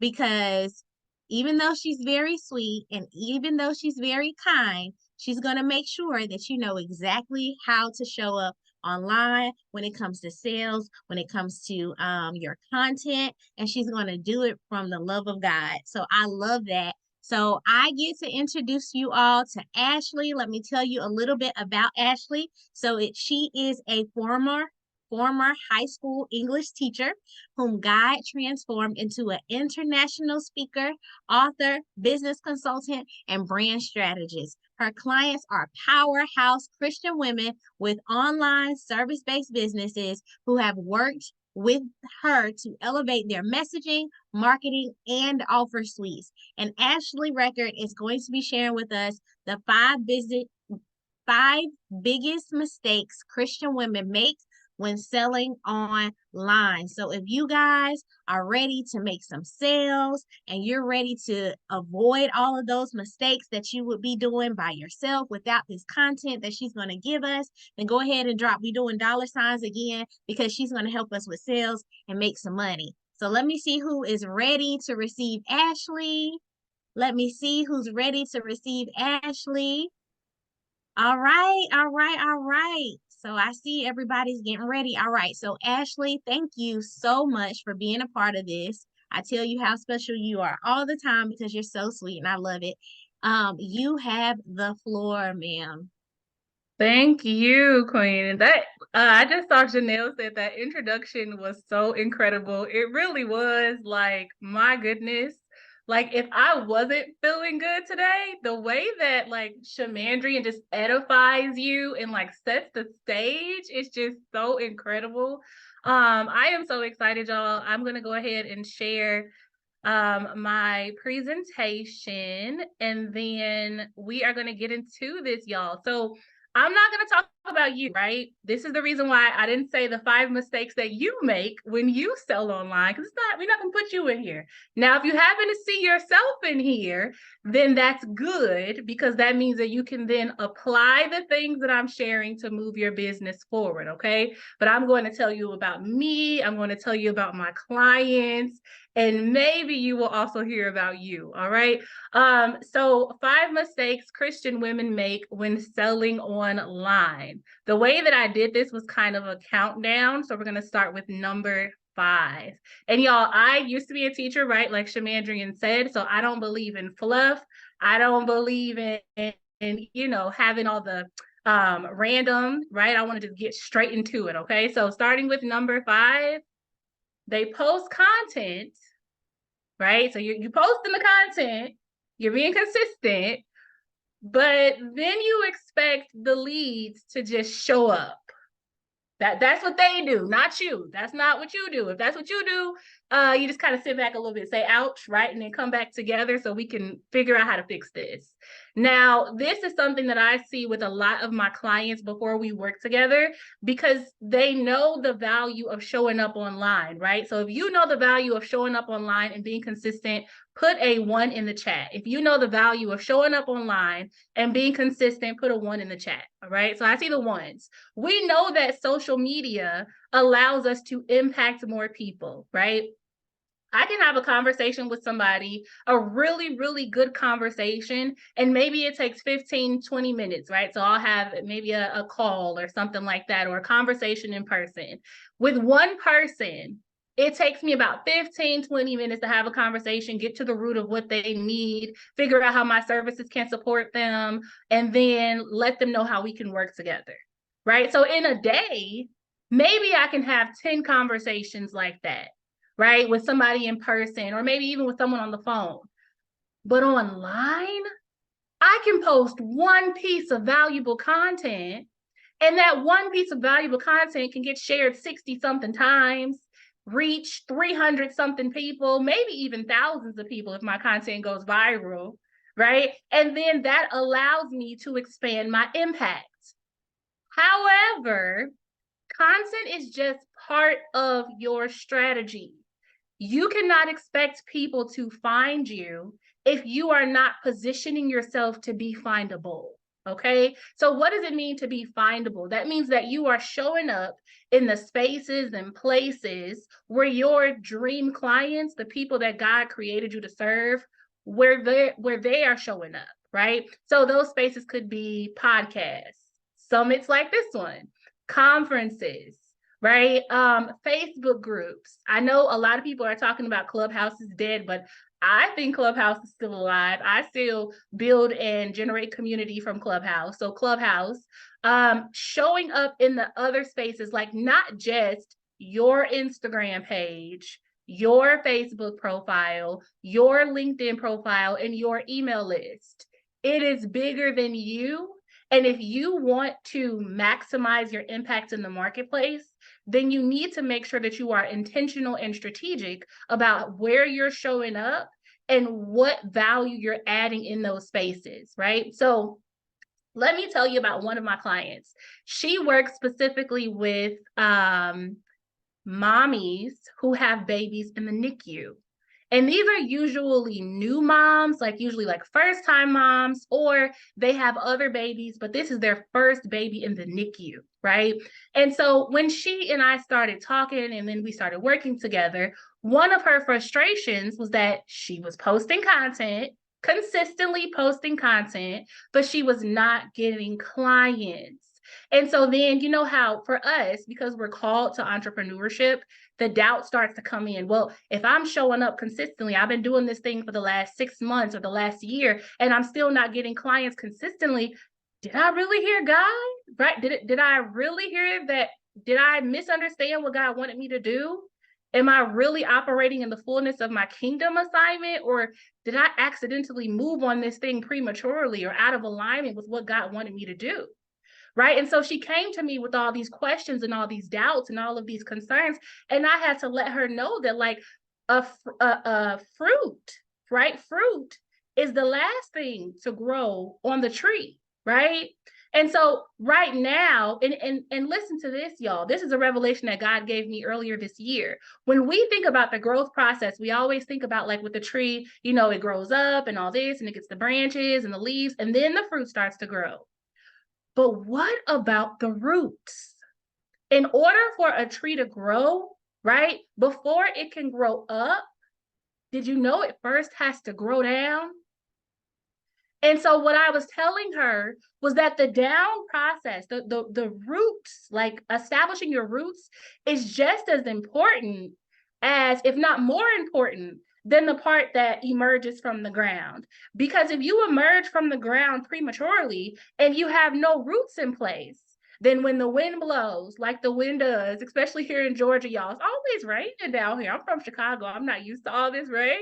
because even though she's very sweet and even though she's very kind, she's going to make sure that you know exactly how to show up online when it comes to sales, when it comes to your content, and she's going to do it from the love of God. So I love that. So I get to introduce you all to Ashley. Let me tell you a little bit about Ashley. So she is a former high school English teacher whom God transformed into an international speaker, author, business consultant, and brand strategist. Her clients are powerhouse Christian women with online service-based businesses who have worked with her to elevate their messaging, marketing, and offer suites. And Ashley Record is going to be sharing with us the five biggest mistakes Christian women make when selling online. So if you guys are ready to make some sales and you're ready to avoid all of those mistakes that you would be doing by yourself without this content that she's going to give us, then go ahead and drop. We're doing $ again because she's going to help us with sales and make some money. So let me see who is ready to receive Ashley. Let me see who's ready to receive Ashley. All right, all right, all right. So I see everybody's getting ready. All right. So Ashley, thank you so much for being a part of this. I tell you how special you are all the time because you're so sweet and I love it. You have the floor, ma'am. Thank you, Queen. That I just saw Janelle said that introduction was so incredible. It really was, like, my goodness. Like, if I wasn't feeling good today, the way that like Shamandrian just edifies you and like sets the stage is just so incredible. I am so excited, y'all. I'm gonna go ahead and share my presentation, and then we are gonna get into this, y'all. So I'm not going to talk about you, right? This is the reason why I didn't say the 5 mistakes that you make when you sell online, because we're not going to put you in here. Now, if you happen to see yourself in here, then that's good, because that means that you can then apply the things that I'm sharing to move your business forward, okay? But I'm going to tell you about me. I'm going to tell you about my clients, and maybe you will also hear about you, all right? So 5 mistakes Christian women make when selling online. The way that I did this was kind of a countdown. So we're going to start with number 5. And y'all, I used to be a teacher, right? Like Shamandrian said. So I don't believe in fluff. I don't believe in you know, having all the random, right? I want to just get straight into it. Okay. So starting with number 5, they post content, right? So you posting the content, you're being consistent, but then you expect the leads to just show up. That's what they do, not you. That's not what you do. If that's what you do, you just kind of sit back a little bit, say ouch, right? And then come back together so we can figure out how to fix this. Now, this is something that I see with a lot of my clients before we work together, because they know the value of showing up online, right? So if you know the value of showing up online and being consistent, put a 1 in the chat. If you know the value of showing up online and being consistent, put a 1 in the chat, all right? So I see the 1s. We know that social media allows us to impact more people, right? I can have a conversation with somebody, a really, really good conversation, and maybe it takes 15, 20 minutes, right? So I'll have maybe a call or something like that, or a conversation in person. With one person, it takes me about 15, 20 minutes to have a conversation, get to the root of what they need, figure out how my services can support them, and then let them know how we can work together, right? So in a day, maybe I can have 10 conversations like that, right? With somebody in person, or maybe even with someone on the phone. But online, I can post 1 piece of valuable content, and that 1 piece of valuable content can get shared 60 something times, reach 300 something people, maybe even thousands of people if my content goes viral, right? And then that allows me to expand my impact. However, content is just part of your strategy. You cannot expect people to find you if you are not positioning yourself to be findable, okay? So what does it mean to be findable? That means that you are showing up in the spaces and places where your dream clients, the people that God created you to serve, where they are showing up, right? So those spaces could be podcasts, summits like this one, conferences, right? Facebook groups. I know a lot of people are talking about Clubhouse is dead, but I think Clubhouse is still alive. I still build and generate community from Clubhouse. So Clubhouse, showing up in the other spaces, like not just your Instagram page, your Facebook profile, your LinkedIn profile, and your email list. It is bigger than you. And if you want to maximize your impact in the marketplace, then you need to make sure that you are intentional and strategic about where you're showing up and what value you're adding in those spaces, right? So Let me tell you about one of my clients. She works specifically with mommies who have babies in the NICU. And these are usually new moms, like usually like first time moms, or they have other babies, but this is their first baby in the NICU, right? And so when she and I started talking and then we started working together, one of her frustrations was that she was posting content, consistently posting content, but she was not getting clients. And so then, you know how for us, because we're called to entrepreneurship, the doubt starts to come in. Well, if I'm showing up consistently, I've been doing this thing for the last 6 months or the last year, and I'm still not getting clients consistently. Did I really hear God? Right? Did I really hear that? Did I misunderstand what God wanted me to do? Am I really operating in the fullness of my kingdom assignment? Or did I accidentally move on this thing prematurely or out of alignment with what God wanted me to do? Right. And so she came to me with all these questions and all these doubts and all of these concerns. And I had to let her know that like a fruit, right? Fruit is the last thing to grow on the tree, right? And so right now, and listen to this, y'all. This is a revelation that God gave me earlier this year. When we think about the growth process, we always think about like with the tree, you know, it grows up and all this, and it gets the branches and the leaves, and then the fruit starts to grow. But what about the roots? In order for a tree to grow, right, before it can grow up, did you know it first has to grow down? And so what I was telling her was that the down process, the roots, like establishing your roots, is just as important as, if not more important, than the part that emerges from the ground. Because if you emerge from the ground prematurely and you have no roots in place, then when the wind blows, like the wind does, especially here in Georgia, y'all, it's always raining down here. I'm from Chicago. I'm not used to all this rain.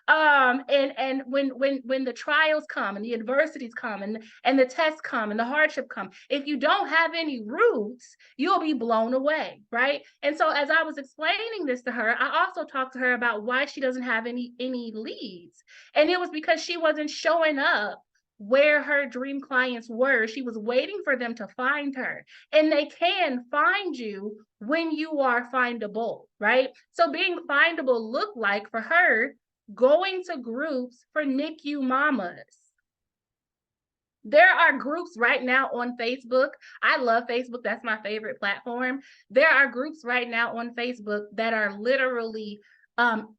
And when the trials come and the adversities come and the tests come and the hardship come, if you don't have any roots, you'll be blown away, right? And so as I was explaining this to her, I also talked to her about why she doesn't have any leads. And it was because she wasn't showing up where her dream clients were. She was waiting for them to find her. And they can find you when you are findable, right? So being findable looked like for her going to groups for NICU mamas. There are groups right now on Facebook. I love Facebook. That's my favorite platform. There are groups right now on Facebook that are literally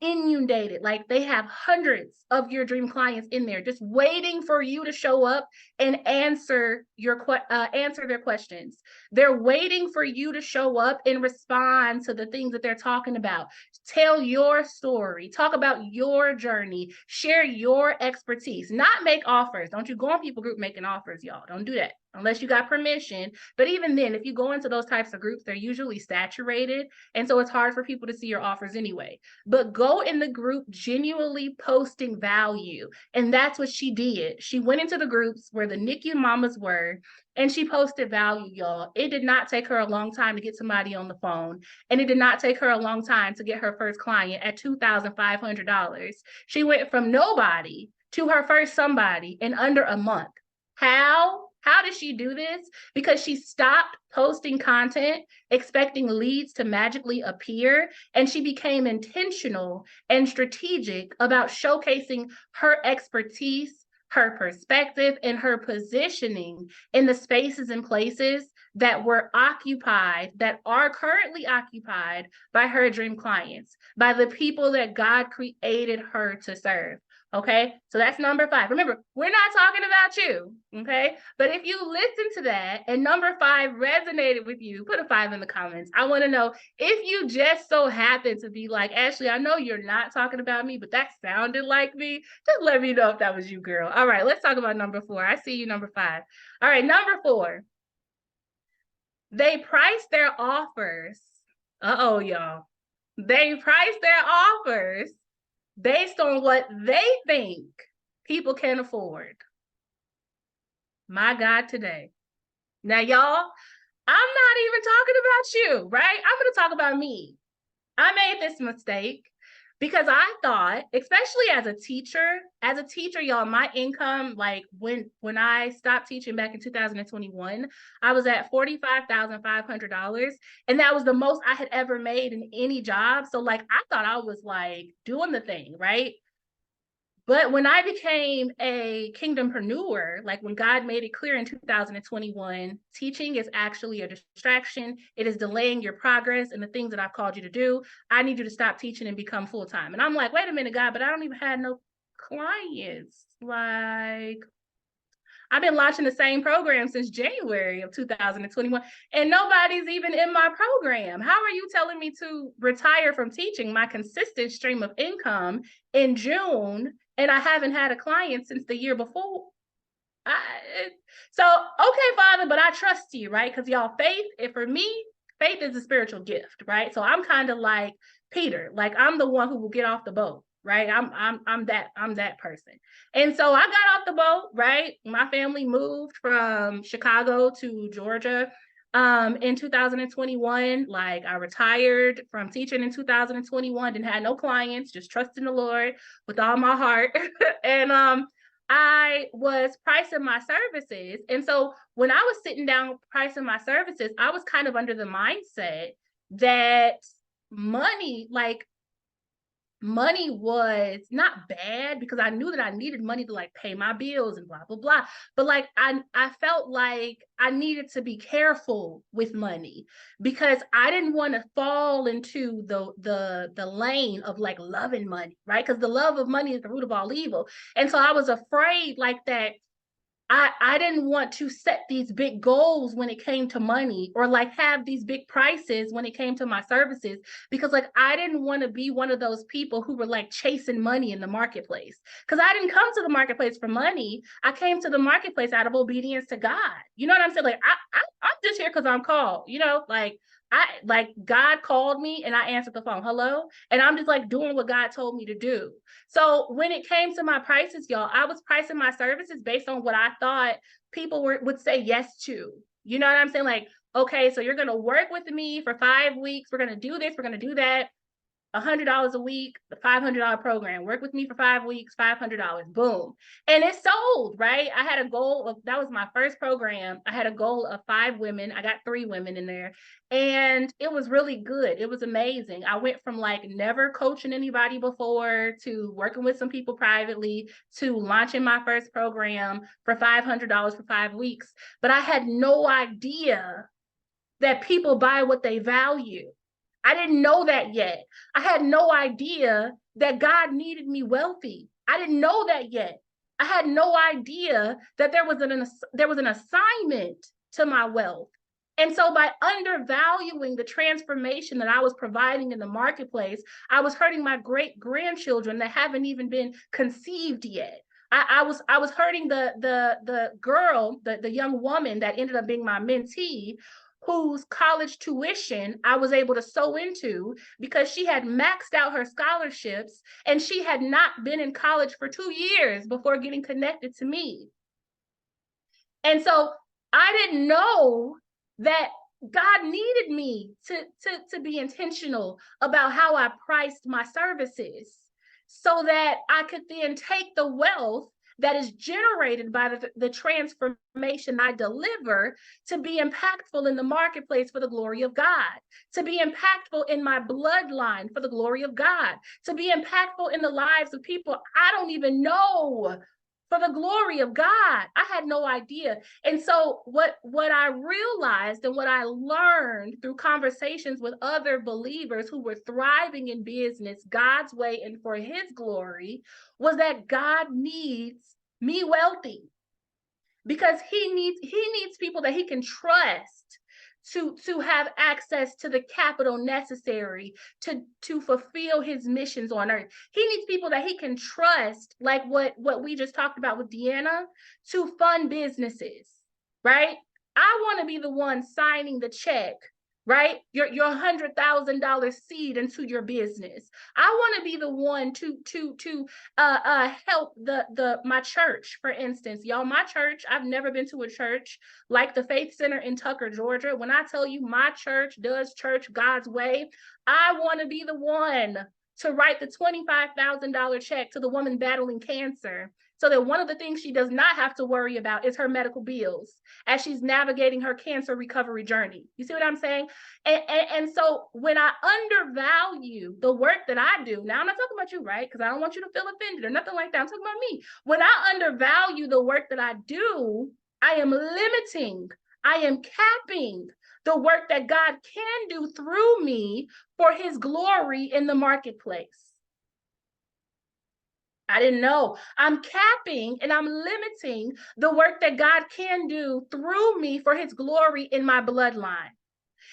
inundated. Like they have hundreds of your dream clients in there just waiting for you to show up and answer their questions. They're waiting for you to show up and respond to the things that they're talking about. Tell your story, talk about your journey, share your expertise, not make offers. Don't you go on people group making offers, y'all. Don't do that unless you got permission. But even then, if you go into those types of groups, they're usually saturated. And so it's hard for people to see your offers anyway. But go in the group genuinely posting value. And that's what she did. She went into the groups where the NICU mamas were, and she posted value, y'all. It did not take her a long time to get somebody on the phone. And it did not take her a long time to get her first client at $2,500. She went from nobody to her first somebody in under a month. How? How did she do this? Because she stopped posting content, expecting leads to magically appear, and she became intentional and strategic about showcasing her expertise, her perspective, and her positioning in the spaces and places that were occupied, that are currently occupied by her dream clients, by the people that God created her to serve. Okay, so that's number 5. Remember, we're not talking about you, okay? But if you listen to that and number 5 resonated with you, put a 5 in the comments. I want to know if you just so happen to be like, Ashley, I know you're not talking about me, but that sounded like me. Just let me know if that was you, girl. All right, let's talk about number 4. I see you, number 5. All right, number 4. They price their offers. Uh-oh, y'all. They price their offers based on what they think people can afford. My God, today. Now, y'all, I'm not even talking about you, right? I'm going to talk about me. I made this mistake. Because I thought, especially as a teacher, y'all, my income, like when I stopped teaching back in 2021, I was at $45,500. And that was the most I had ever made in any job. So like, I thought I was like doing the thing, right? But when I became a kingdompreneur, like when God made it clear in 2021, teaching is actually a distraction. It is delaying your progress and the things that I've called you to do. I need you to stop teaching and become full-time. And I'm like, wait a minute, God, but I don't even have no clients. Like, I've been launching the same program since January of 2021, and nobody's even in my program. How are you telling me to retire from teaching, my consistent stream of income, in June, and I haven't had a client since the year before? So, okay, Father, but I trust you, right? Because y'all, faith, and for me, faith is a spiritual gift, right? So I'm kind of like Peter, like I'm the one who will get off the boat, right? I'm that person. And so I got off the boat, right? My family moved from Chicago to Georgia in 2021. Like I retired from teaching in 2021, didn't have no clients, just trusting the Lord with all my heart. And I was pricing my services. And so when I was sitting down pricing my services, I was kind of under the mindset that money was not bad, because I knew that I needed money to like pay my bills and blah, blah, blah. But like, I felt like I needed to be careful with money, because I didn't want to fall into the lane of like loving money, right? Because the love of money is the root of all evil. And so I was afraid like that I didn't want to set these big goals when it came to money, or like have these big prices when it came to my services, because like I didn't want to be one of those people who were like chasing money in the marketplace. Because I didn't come to the marketplace for money. I came to the marketplace out of obedience to God. You know what I'm saying? Like I'm just here because I'm called, you know, like God called me and I answered the phone, hello. And I'm just like doing what God told me to do. So when it came to my prices, y'all, I was pricing my services based on what I thought people would say yes to. You know what I'm saying? Like, okay, so you're going to work with me for 5 weeks. We're going to do this. We're going to do that. $100 a week, the $500 program. Work with me for 5 weeks, $500. Boom. And it sold, right? I had a goal of, that was my first program. I had a goal of 5 women. I got 3 women in there. And it was really good. It was amazing. I went from like never coaching anybody before to working with some people privately to launching my first program for $500 for 5 weeks. But I had no idea that people buy what they value. I didn't know that yet. I had no idea that God needed me wealthy. I didn't know that yet. I had no idea that there was an assignment to my wealth. And so by undervaluing the transformation that I was providing in the marketplace, I was hurting my great grandchildren that haven't even been conceived yet. I was hurting the girl, the young woman that ended up being my mentee, whose college tuition I was able to sew into because she had maxed out her scholarships and she had not been in college for 2 years before getting connected to me. And so I didn't know that God needed me to be intentional about how I priced my services so that I could then take the wealth that is generated by the transformation I deliver to be impactful in the marketplace for the glory of God, to be impactful in my bloodline for the glory of God, to be impactful in the lives of people I don't even know for the glory of God. I had no idea. And so what I realized and what I learned through conversations with other believers who were thriving in business God's way and for his glory was that God needs me wealthy, because he needs people that he can trust to have access to the capital necessary to fulfill his missions on earth. He needs people that he can trust, like what we just talked about with Deanna, to fund businesses, right? I want to be the one signing the check, right? Your $100,000 seed into your business. I want to be the one to help my church, for instance. Y'all, my church, I've never been to a church like the Faith Center in Tucker, Georgia. When I tell you my church does church God's way, I want to be the one to write the $25,000 check to the woman battling cancer, so that one of the things she does not have to worry about is her medical bills as she's navigating her cancer recovery journey. You see what I'm saying? And so when I undervalue the work that I do, now I'm not talking about you, right? Because I don't want you to feel offended or nothing like that. I'm talking about me. When I undervalue the work that I do, I am limiting, I am capping the work that God can do through me for his glory in the marketplace. I didn't know. I'm capping and I'm limiting the work that God can do through me for his glory in my bloodline.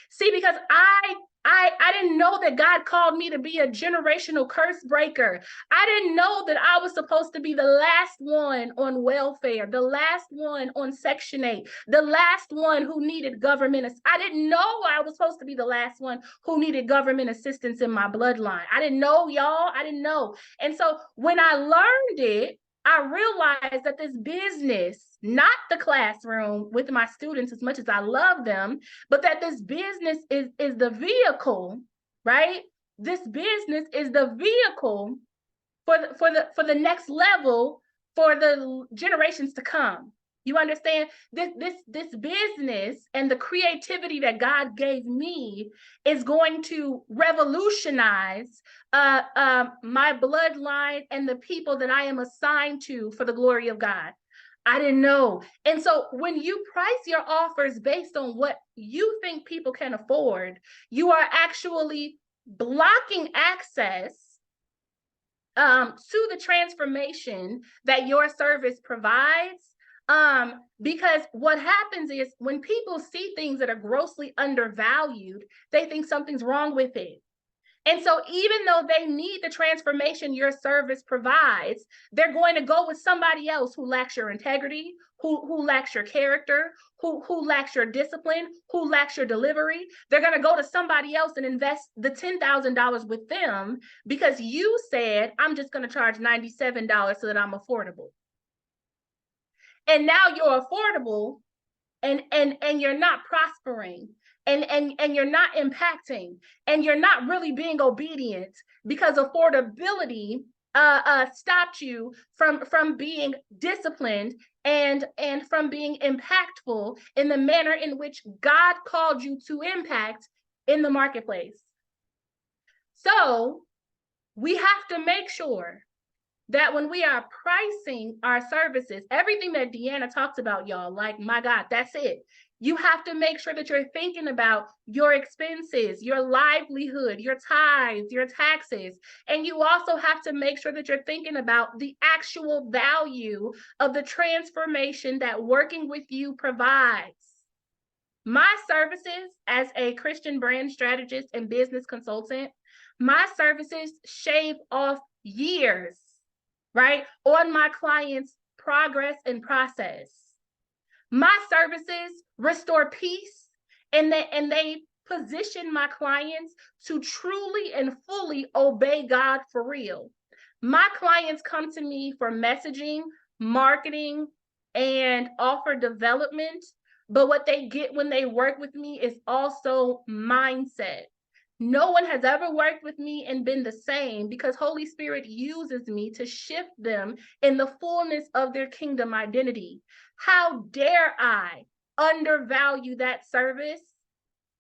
See, because I didn't know that God called me to be a generational curse breaker. I didn't know that I was supposed to be the last one on welfare, the last one on Section 8, the last one who needed government. I didn't know I was supposed to be the last one who needed government assistance in my bloodline. I didn't know, y'all. I didn't know. And so when I learned it, I realized that this business, not the classroom with my students as much as I love them, but that this business is the vehicle, right? This business is the vehicle for the next level for the generations to come. You understand? This business and the creativity that God gave me is going to revolutionize my bloodline and the people that I am assigned to for the glory of God. I didn't know. And so when you price your offers based on what you think people can afford, you are actually blocking access to the transformation that your service provides. Because what happens is when people see things that are grossly undervalued, they think something's wrong with it. And so even though they need the transformation your service provides, they're going to go with somebody else who lacks your integrity, who lacks your character, who lacks your discipline, who lacks your delivery. They're going to go to somebody else and invest the $10,000 with them because you said, I'm just going to charge $97 so that I'm affordable. And now you're affordable and you're not prospering. And you're not impacting, and you're not really being obedient because affordability stopped you from being disciplined and from being impactful in the manner in which God called you to impact in the marketplace. So we have to make sure that when we are pricing our services, everything that Deanna talked about, y'all, like, my God, that's it. You have to make sure that you're thinking about your expenses, your livelihood, your tithes, your taxes. And you also have to make sure that you're thinking about the actual value of the transformation that working with you provides. My services as a Christian brand strategist and business consultant, my services shave off years, right, on my clients' progress and process. My services restore peace, and they position my clients to truly and fully obey God for real. My clients come to me for messaging, marketing, and offer development, but what they get when they work with me is also mindset. No one has ever worked with me and been the same because Holy Spirit uses me to shift them in the fullness of their kingdom identity. How dare I undervalue that service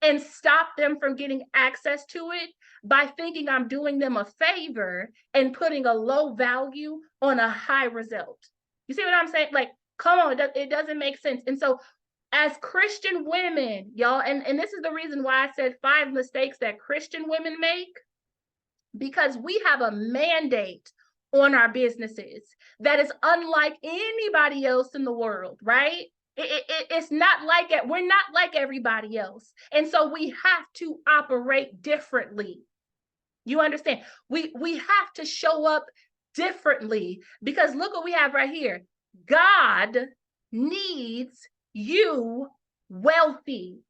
and stop them from getting access to it by thinking I'm doing them a favor and putting a low value on a high result? You see what I'm saying? Like, come on, it doesn't make sense. And so as Christian women, y'all, and this is the reason why I said 5 mistakes that Christian women make, because we have a mandate on our businesses that is unlike anybody else in the world, right? It's not like it. We're not like everybody else. And so we have to operate differently. You understand? We have to show up differently because look what we have right here. God needs you wealthy.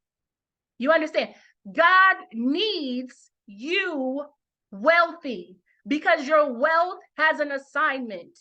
You understand? God needs you wealthy because your wealth has an assignment.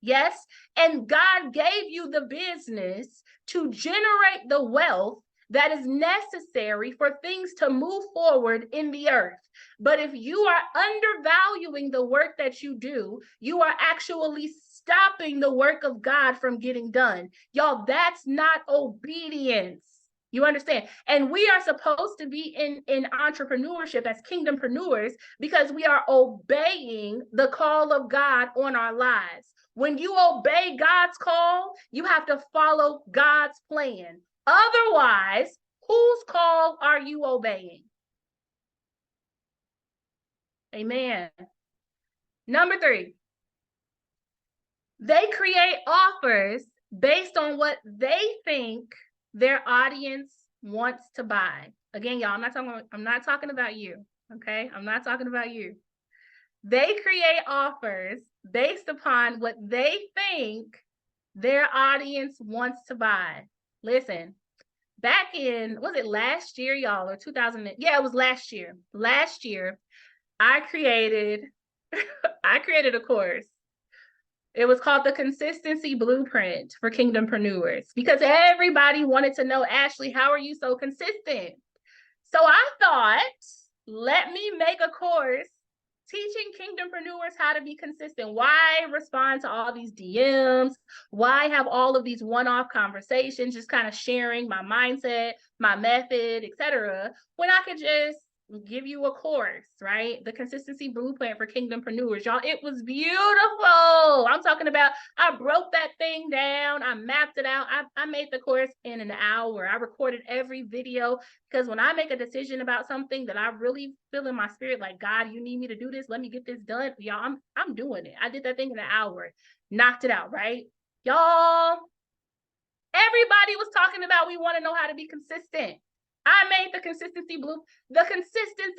Yes. And God gave you the business to generate the wealth that is necessary for things to move forward in the earth. But if you are undervaluing the work that you do, you are actually stopping the work of God from getting done. Y'all, that's not obedience. You understand? And we are supposed to be in entrepreneurship as kingdompreneurs because we are obeying the call of God on our lives. When you obey God's call, you have to follow God's plan. Otherwise, whose call are you obeying? Amen. Number 3, they create offers based on what they think their audience wants to buy. Again, y'all, I'm not talking about you, okay? I'm not talking about you. They create offers based upon what they think their audience wants to buy. Listen, back in, was it last year, y'all, or 2000? Yeah, it was last year. Last year, I created a course. It was called the Consistency Blueprint for Kingdompreneurs because everybody wanted to know, Ashley, how are you so consistent? So I thought, let me make a course teaching kingdompreneurs how to be consistent. Why respond to all these DMs? Why have all of these one-off conversations, just kind of sharing my mindset, my method, etc., when I could just give you a course, right? The Consistency Blueprint for Kingdompreneurs. Y'all, it was beautiful. I'm talking about, I broke that thing down. I mapped it out. I made the course in an hour. I recorded every video because when I make a decision about something that I really feel in my spirit, like, God, you need me to do this. Let me get this done. Y'all, I'm doing it. I did that thing in an hour. Knocked it out, right? Y'all, everybody was talking about we want to know how to be consistent. I made the Consistency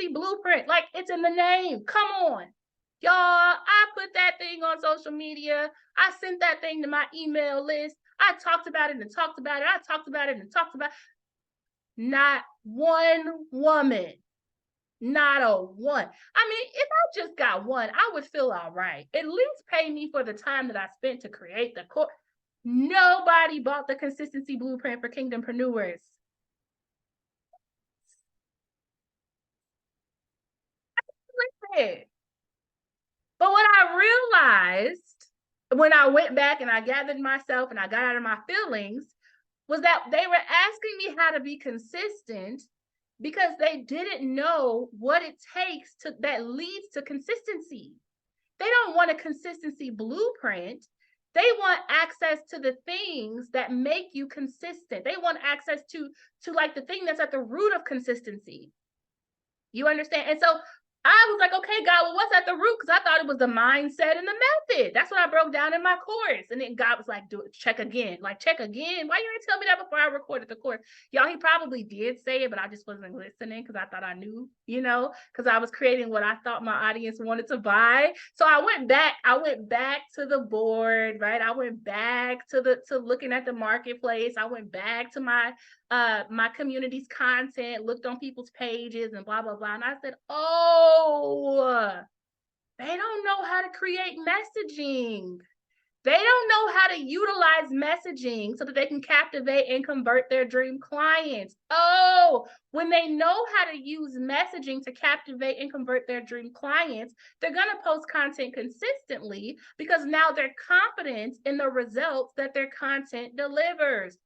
Blueprint, like it's in the name. Come on. Y'all, I put that thing on social media. I sent that thing to my email list. I talked about it and talked about it. I talked about it and talked about it. Not one woman, not a one. I mean, if I just got one, I would feel all right. At least pay me for the time that I spent to create the course. Nobody bought the Consistency Blueprint for Kingdompreneurs. But what I realized when I went back and I gathered myself and I got out of my feelings was that they were asking me how to be consistent because they didn't know what it takes that leads to consistency. They don't want a consistency blueprint. They want access to the things that make you consistent. They want access to like the thing that's at the root of consistency. You understand? And so I was like, okay, God, well, what's at the root? Because I thought it was the mindset and the method. That's what I broke down in my course. And then God was like, do it, check again. Like, check again. Why you didn't tell me that before I recorded the course? Y'all, he probably did say it, but I just wasn't listening because I thought I knew, because I was creating what I thought my audience wanted to buy. So I went back to the board, right? I went back to looking at the marketplace. I went back to my community's content, looked on people's pages and blah, blah, blah. And I said, they don't know how to create messaging. They don't know how to utilize messaging so that they can captivate and convert their dream clients. When they know how to use messaging to captivate and convert their dream clients, they're going to post content consistently because now they're confident in the results that their content delivers.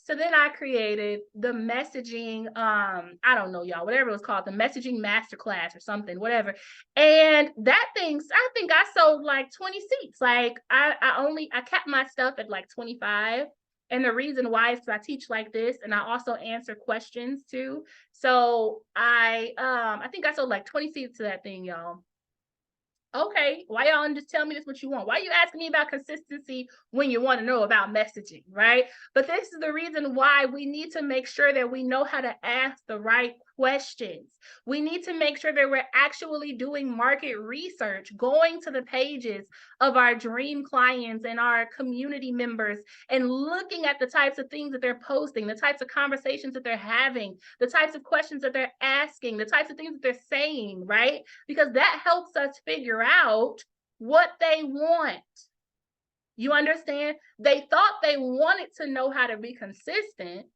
So then I created the messaging, I don't know, y'all, whatever it was called, the messaging masterclass or something, whatever. And that thing, I think I sold like 20 seats. Like I kept my stuff at like 25. And the reason why is because I teach like this and I also answer questions too. So I think I sold like 20 seats to that thing, y'all. Okay, why y'all just tell me this what you want? Why are you asking me about consistency when you want to know about messaging, right? But this is the reason why we need to make sure that we know how to ask the right questions. We need to make sure that we're actually doing market research, going to the pages of our dream clients and our community members and looking at the types of things that they're posting, the types of conversations that they're having, the types of questions that they're asking, the types of things that they're saying, right? Because that helps us figure out what they want. You understand? They thought they wanted to know how to be consistent,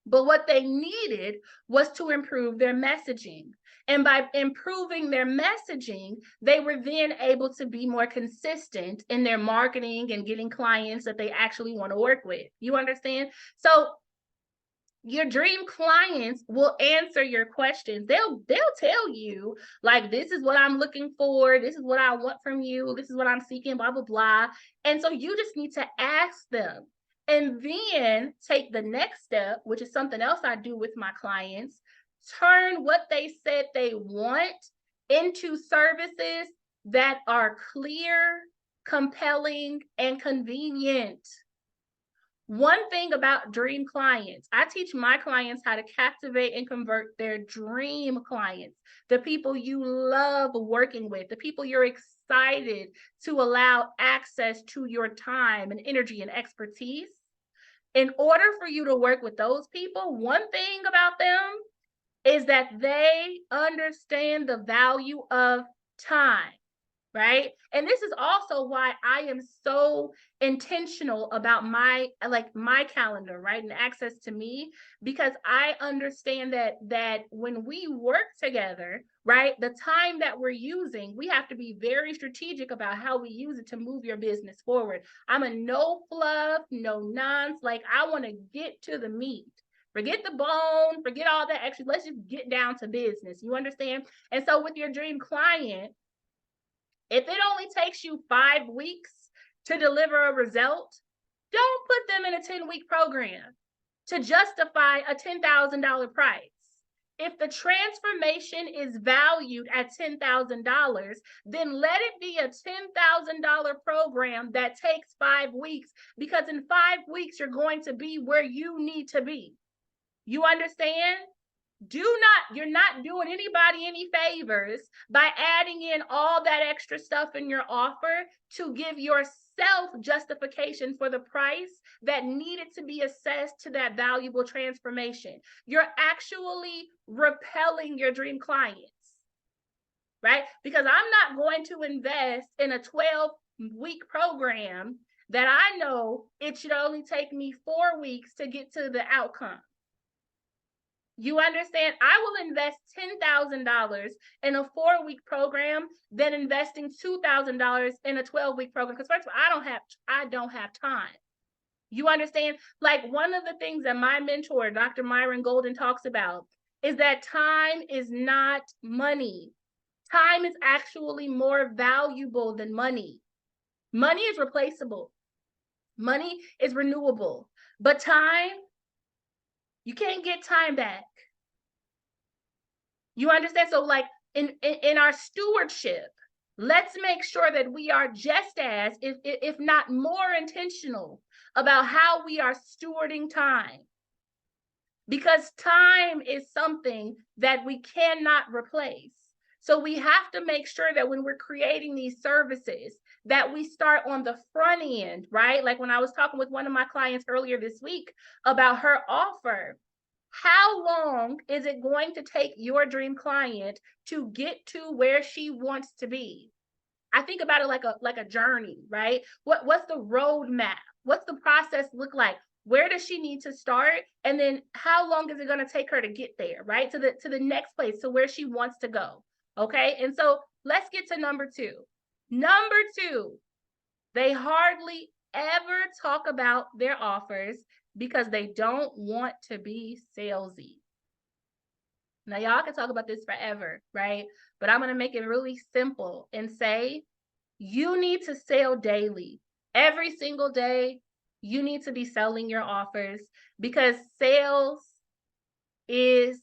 but what they needed was to improve their messaging. And by improving their messaging, they were then able to be more consistent in their marketing and getting clients that they actually want to work with. You understand? So your dream clients will answer your questions. They'll tell you, like, this is what I'm looking for, this is what I want from you, this is what I'm seeking, blah, blah, blah. And so you just need to ask them and then take the next step, which is something else I do with my clients. Turn what they said they want into services that are clear, compelling, and convenient. One thing about dream clients, I teach my clients how to captivate and convert their dream clients, the people you love working with, the people you're excited to allow access to your time and energy and expertise. In order for you to work with those people, one thing about them is that they understand the value of time. Right? And this is also why I am so intentional about my calendar, right? And access to me, because I understand that when we work together, right, the time that we're using, we have to be very strategic about how we use it to move your business forward. I'm a no fluff, no nonsense. Like, I want to get to the meat. Forget the bone, forget all that extra. Let's just get down to business. You understand? And so with your dream client, if it only takes you 5 weeks to deliver a result, don't put them in a 10-week program to justify a $10,000 price. If the transformation is valued at $10,000, then let it be a $10,000 program that takes 5 weeks, because in 5 weeks, you're going to be where you need to be. You understand? You're not doing anybody any favors by adding in all that extra stuff in your offer to give yourself justification for the price that needed to be assessed to that valuable transformation. You're actually repelling your dream clients, right? Because I'm not going to invest in a 12-week program that I know it should only take me 4 weeks to get to the outcome. You understand? I will invest $10,000 in a 4-week program than investing $2,000 in a 12-week program. Because first of all, I don't have time. You understand? Like, one of the things that my mentor, Dr. Myron Golden, talks about is that time is not money. Time is actually more valuable than money. Money is replaceable. Money is renewable. But time, you can't get time back. You understand? So, like, in our stewardship, let's make sure that we are just as, if not more, intentional about how we are stewarding time. Because time is something that we cannot replace. So we have to make sure that when we're creating these services, that we start on the front end, right? Like when I was talking with one of my clients earlier this week about her offer, how long is it going to take your dream client to get to where she wants to be? I think about it like a journey, right? What's the roadmap? What's the process look like? Where does she need to start? And then how long is it going to take her to get there, right? To the next place, to where she wants to go. Okay. And so let's get to number 2. Number 2, they hardly ever talk about their offers because they don't want to be salesy. Now, y'all can talk about this forever, right? But I'm going to make it really simple and say, you need to sell daily. Every single day, you need to be selling your offers, because sales is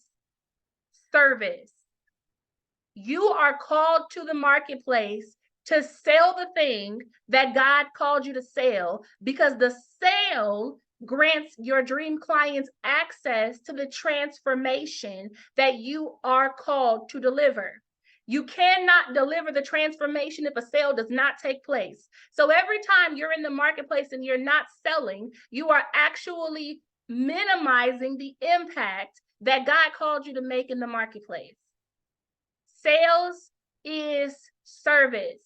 service. You are called to the marketplace to sell the thing that God called you to sell, because the sale grants your dream clients access to the transformation that you are called to deliver. You cannot deliver the transformation if a sale does not take place. So every time you're in the marketplace and you're not selling, you are actually minimizing the impact that God called you to make in the marketplace. Sales is service.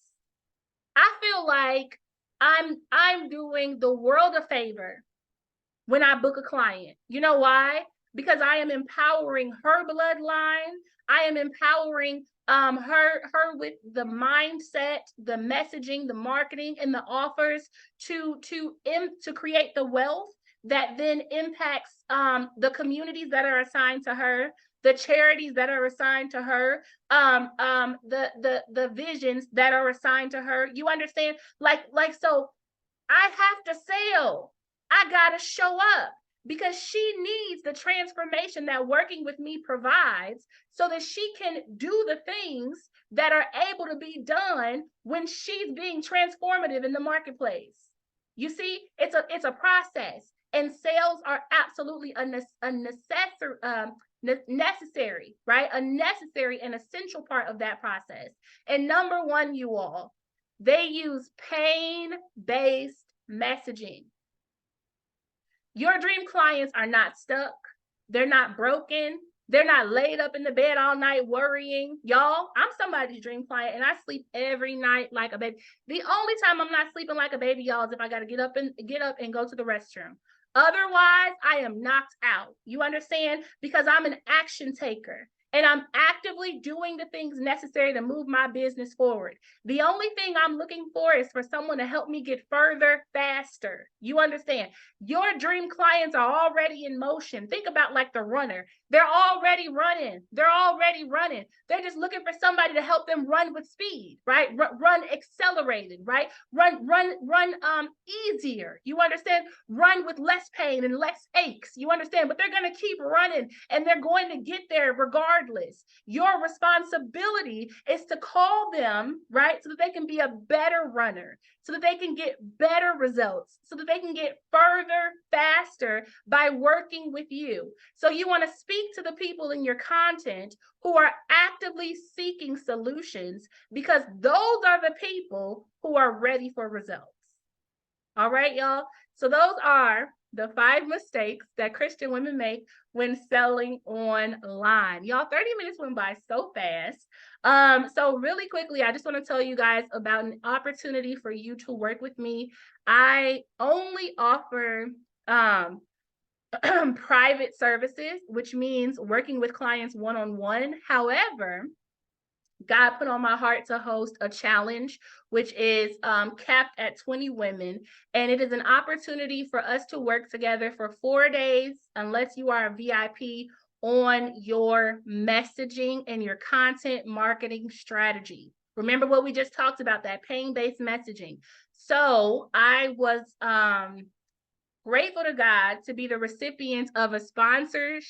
I feel like I'm doing the world a favor when I book a client. You know why? Because I am empowering her bloodline. I am empowering her with the mindset, the messaging, the marketing, and the offers to create the wealth that then impacts the communities that are assigned to her, the charities that are assigned to her, the visions that are assigned to her. You understand? So I have to sell. I gotta show up because she needs the transformation that working with me provides so that she can do the things that are able to be done when she's being transformative in the marketplace. You see, it's a process, and sales are absolutely necessary, right? A necessary and essential part of that process. And number one, you all, they use pain-based messaging. Your dream clients are not stuck. They're not broken. They're not laid up in the bed all night worrying. Y'all, I'm somebody's dream client and I sleep every night like a baby. The only time I'm not sleeping like a baby, y'all, is if I got to get up and go to the restroom. Otherwise, I am knocked out. You understand? Because I'm an action taker. And I'm actively doing the things necessary to move my business forward. The only thing I'm looking for is for someone to help me get further, faster. You understand? Your dream clients are already in motion. Think about like the runner. They're already running. They're just looking for somebody to help them run with speed, right? Run accelerated, right? Run easier. You understand? Run with less pain and less aches. You understand? But they're going to keep running and they're going to get there regardless. Your responsibility is to call them, right? So that they can be a better runner, so that they can get better results, so that they can get further, faster by working with you. So you want to speak to the people in your content who are actively seeking solutions, because those are the people who are ready for results. All right, y'all. So those are the 5 mistakes that Christian women make when selling online. Y'all, 30 minutes went by so fast. So really quickly, I just want to tell you guys about an opportunity for you to work with me. I only offer private services, which means working with clients one-on-one. However, God put on my heart to host a challenge, which is capped at 20 women. And it is an opportunity for us to work together for 4 days, unless you are a VIP, on your messaging and your content marketing strategy. Remember what we just talked about, that pain-based messaging. So I was grateful to God to be the recipient of a sponsored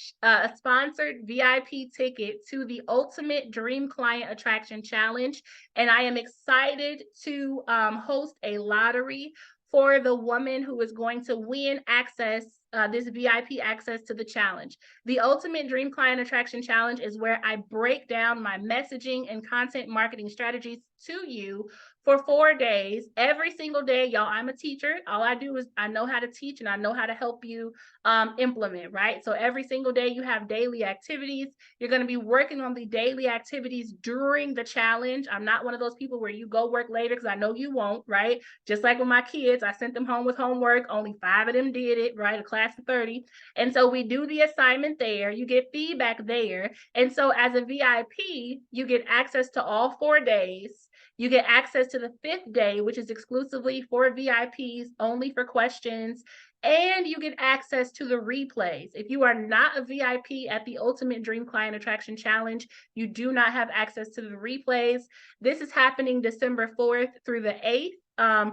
VIP ticket to the Ultimate Dream Client Attraction Challenge. And I am excited to host a lottery for the woman who is going to win access, this VIP access to the challenge. The Ultimate Dream Client Attraction Challenge is where I break down my messaging and content marketing strategies to you for 4 days, every single day. Y'all, I'm a teacher. All I do is I know how to teach and I know how to help you implement, right? So every single day you have daily activities. You're going to be working on the daily activities during the challenge. I'm not one of those people where you go work later, because I know you won't, right? Just like with my kids, I sent them home with homework. Only 5 of them did it, right? A class of 30. And so we do the assignment there. You get feedback there. And so as a VIP, you get access to all 4 days. You get access to the 5th day, which is exclusively for VIPs, only for questions. And you get access to the replays. If you are not a VIP at the Ultimate Dream Client Attraction Challenge, you do not have access to the replays. This is happening December 4th through the 8th.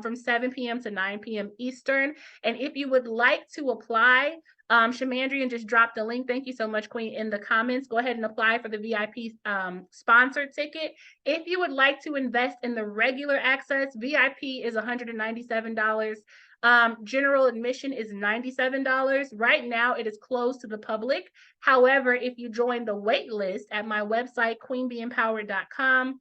From 7 p.m. to 9 p.m. Eastern. And if you would like to apply, Shamandrian just dropped the link. Thank you so much, Queen, in the comments. Go ahead and apply for the VIP sponsored ticket. If you would like to invest in the regular access, VIP is $197. General admission is $97. Right now, it is closed to the public. However, if you join the wait list at my website, queenbeempowered.com,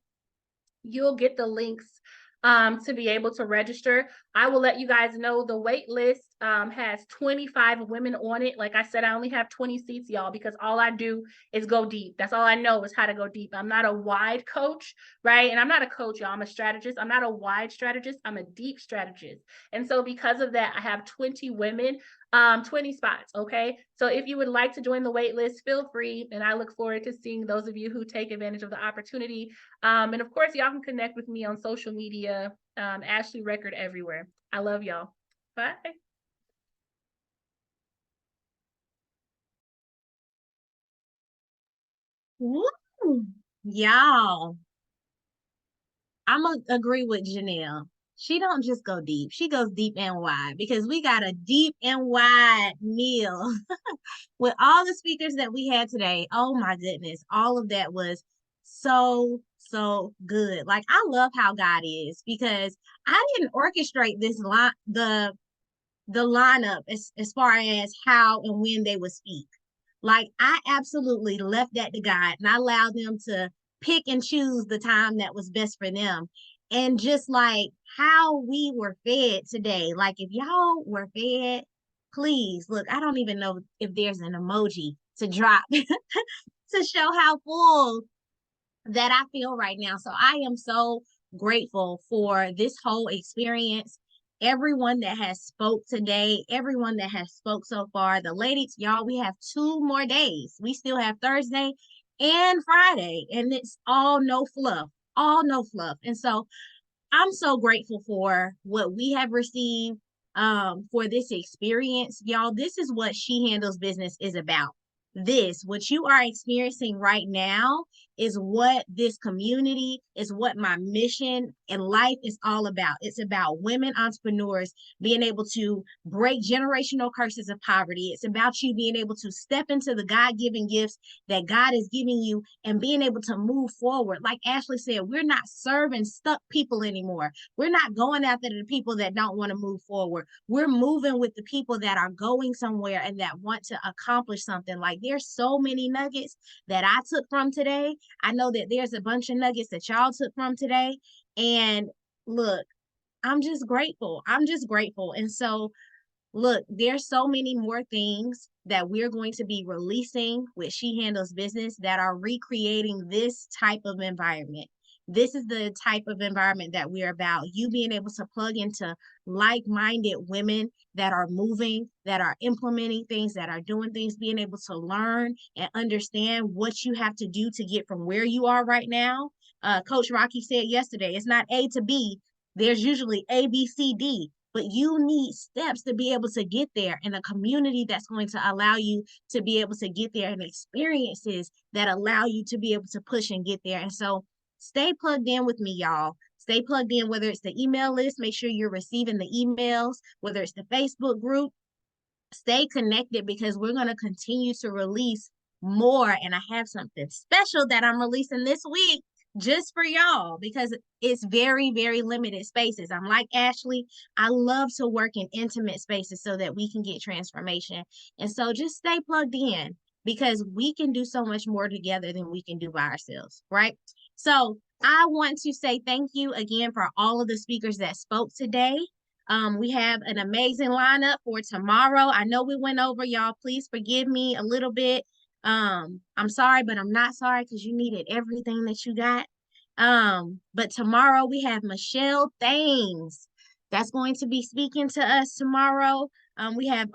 you'll get the links to be able to register. I will let you guys know the wait list has 25 women on it. Like I said, I only have 20 seats, y'all, because all I do is go deep. That's all I know is how to go deep. I'm not a wide coach, right? And I'm not a coach, y'all. I'm a strategist. I'm not a wide strategist. I'm a deep strategist. And so because of that, I have 20 women, 20 spots, okay? So if you would like to join the wait list, feel free. And I look forward to seeing those of you who take advantage of the opportunity. And of course, y'all can connect with me on social media, Ashley Record everywhere. I love y'all. Bye. Woo! Y'all, I'm gonna agree with Janelle. She don't just go deep. She goes deep and wide because we got a deep and wide meal with all the speakers that we had today. Oh my goodness. All of that was so, so good. Like I love how God is because I didn't orchestrate this line, the lineup as far as how and when they would speak. Like I absolutely left that to God and I allowed them to pick and choose the time that was best for them. And just like how we were fed today, like if y'all were fed, please look, I don't even know if there's an emoji to drop to show how full that I feel right now. So I am so grateful for this whole experience. Everyone that has spoke today, everyone that has spoke so far, the ladies, y'all, we have 2 more days. We still have Thursday and Friday, and it's all no fluff, all no fluff. And so I'm so grateful for what we have received for this experience. Y'all, this is what She Handles Business is about. This, what you are experiencing right now, is what this community is, what my mission in life is all about. It's about women entrepreneurs being able to break generational curses of poverty. It's about you being able to step into the God-given gifts that God is giving you and being able to move forward. Like Ashley said, we're not serving stuck people anymore. We're not going after the people that don't want to move forward. We're moving with the people that are going somewhere and that want to accomplish something. Like there's so many nuggets that I took from today. I know that there's a bunch of nuggets that y'all took from today. And look, I'm just grateful. I'm just grateful. And so, look, there's so many more things that we're going to be releasing with She Handles Business that are recreating this type of environment. This is the type of environment that we're about. You being able to plug into like-minded women that are moving, that are implementing things, that are doing things, being able to learn and understand what you have to do to get from where you are right now. Coach Rocky said yesterday, it's not A to B. There's usually A, B, C, D. But you need steps to be able to get there, and a community that's going to allow you to be able to get there, and experiences that allow you to be able to push and get there. And so stay plugged in with me, y'all. Stay plugged in, whether it's the email list, make sure you're receiving the emails, whether it's the Facebook group, stay connected because we're going to continue to release more. And I have something special that I'm releasing this week just for y'all because it's very, very limited spaces. I'm like Ashley, I love to work in intimate spaces so that we can get transformation. And so just stay plugged in because we can do so much more together than we can do by ourselves, right? So I want to say thank you again for all of the speakers that spoke today. We have an amazing lineup for tomorrow. I know we went over, y'all. Please forgive me a little bit. I'm sorry, but I'm not sorry because you needed everything that you got. But tomorrow we have Michelle Thames that's going to be speaking to us tomorrow. We have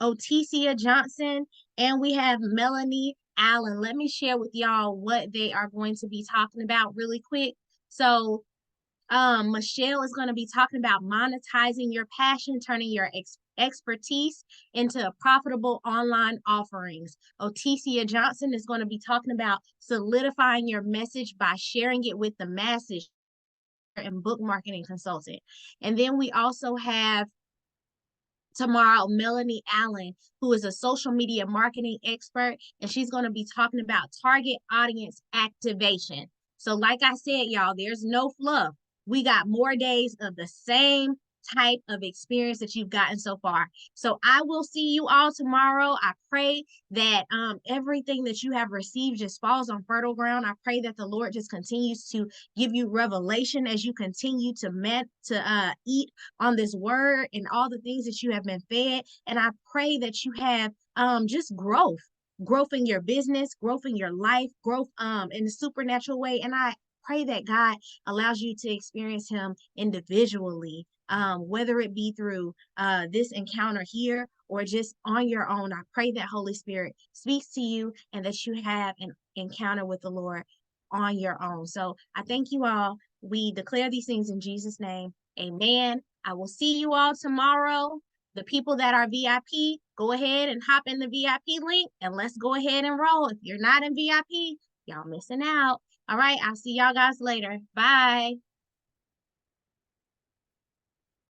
Otesia Johnson and we have Melanie Allen. Let me share with y'all what they are going to be talking about really quick. So Michelle is going to be talking about monetizing your passion, turning your expertise into profitable online offerings. Otesia Johnson is going to be talking about solidifying your message by sharing it with the masses and book marketing consultant. And then we also have tomorrow Melanie Allen, who is a social media marketing expert, and she's going to be talking about target audience activation. So like I said, y'all, there's no fluff. We got more days of the same type of experience that you've gotten so far. So I will see you all tomorrow. I pray that everything that you have received just falls on fertile ground. I pray that the Lord just continues to give you revelation as you continue to eat on this word and all the things that you have been fed. And I pray that you have just growth in your business, growth in your life, growth in a supernatural way. And I pray that God allows you to experience him individually, whether it be through this encounter here or just on your own. I pray that Holy Spirit speaks to you and that you have an encounter with the Lord on your own. So I thank you all. We declare these things in Jesus' name. Amen. I will see you all tomorrow. The people that are VIP, go ahead and hop in the VIP link and let's go ahead and roll. If you're not in VIP, y'all missing out. All right, I'll see y'all guys later. Bye.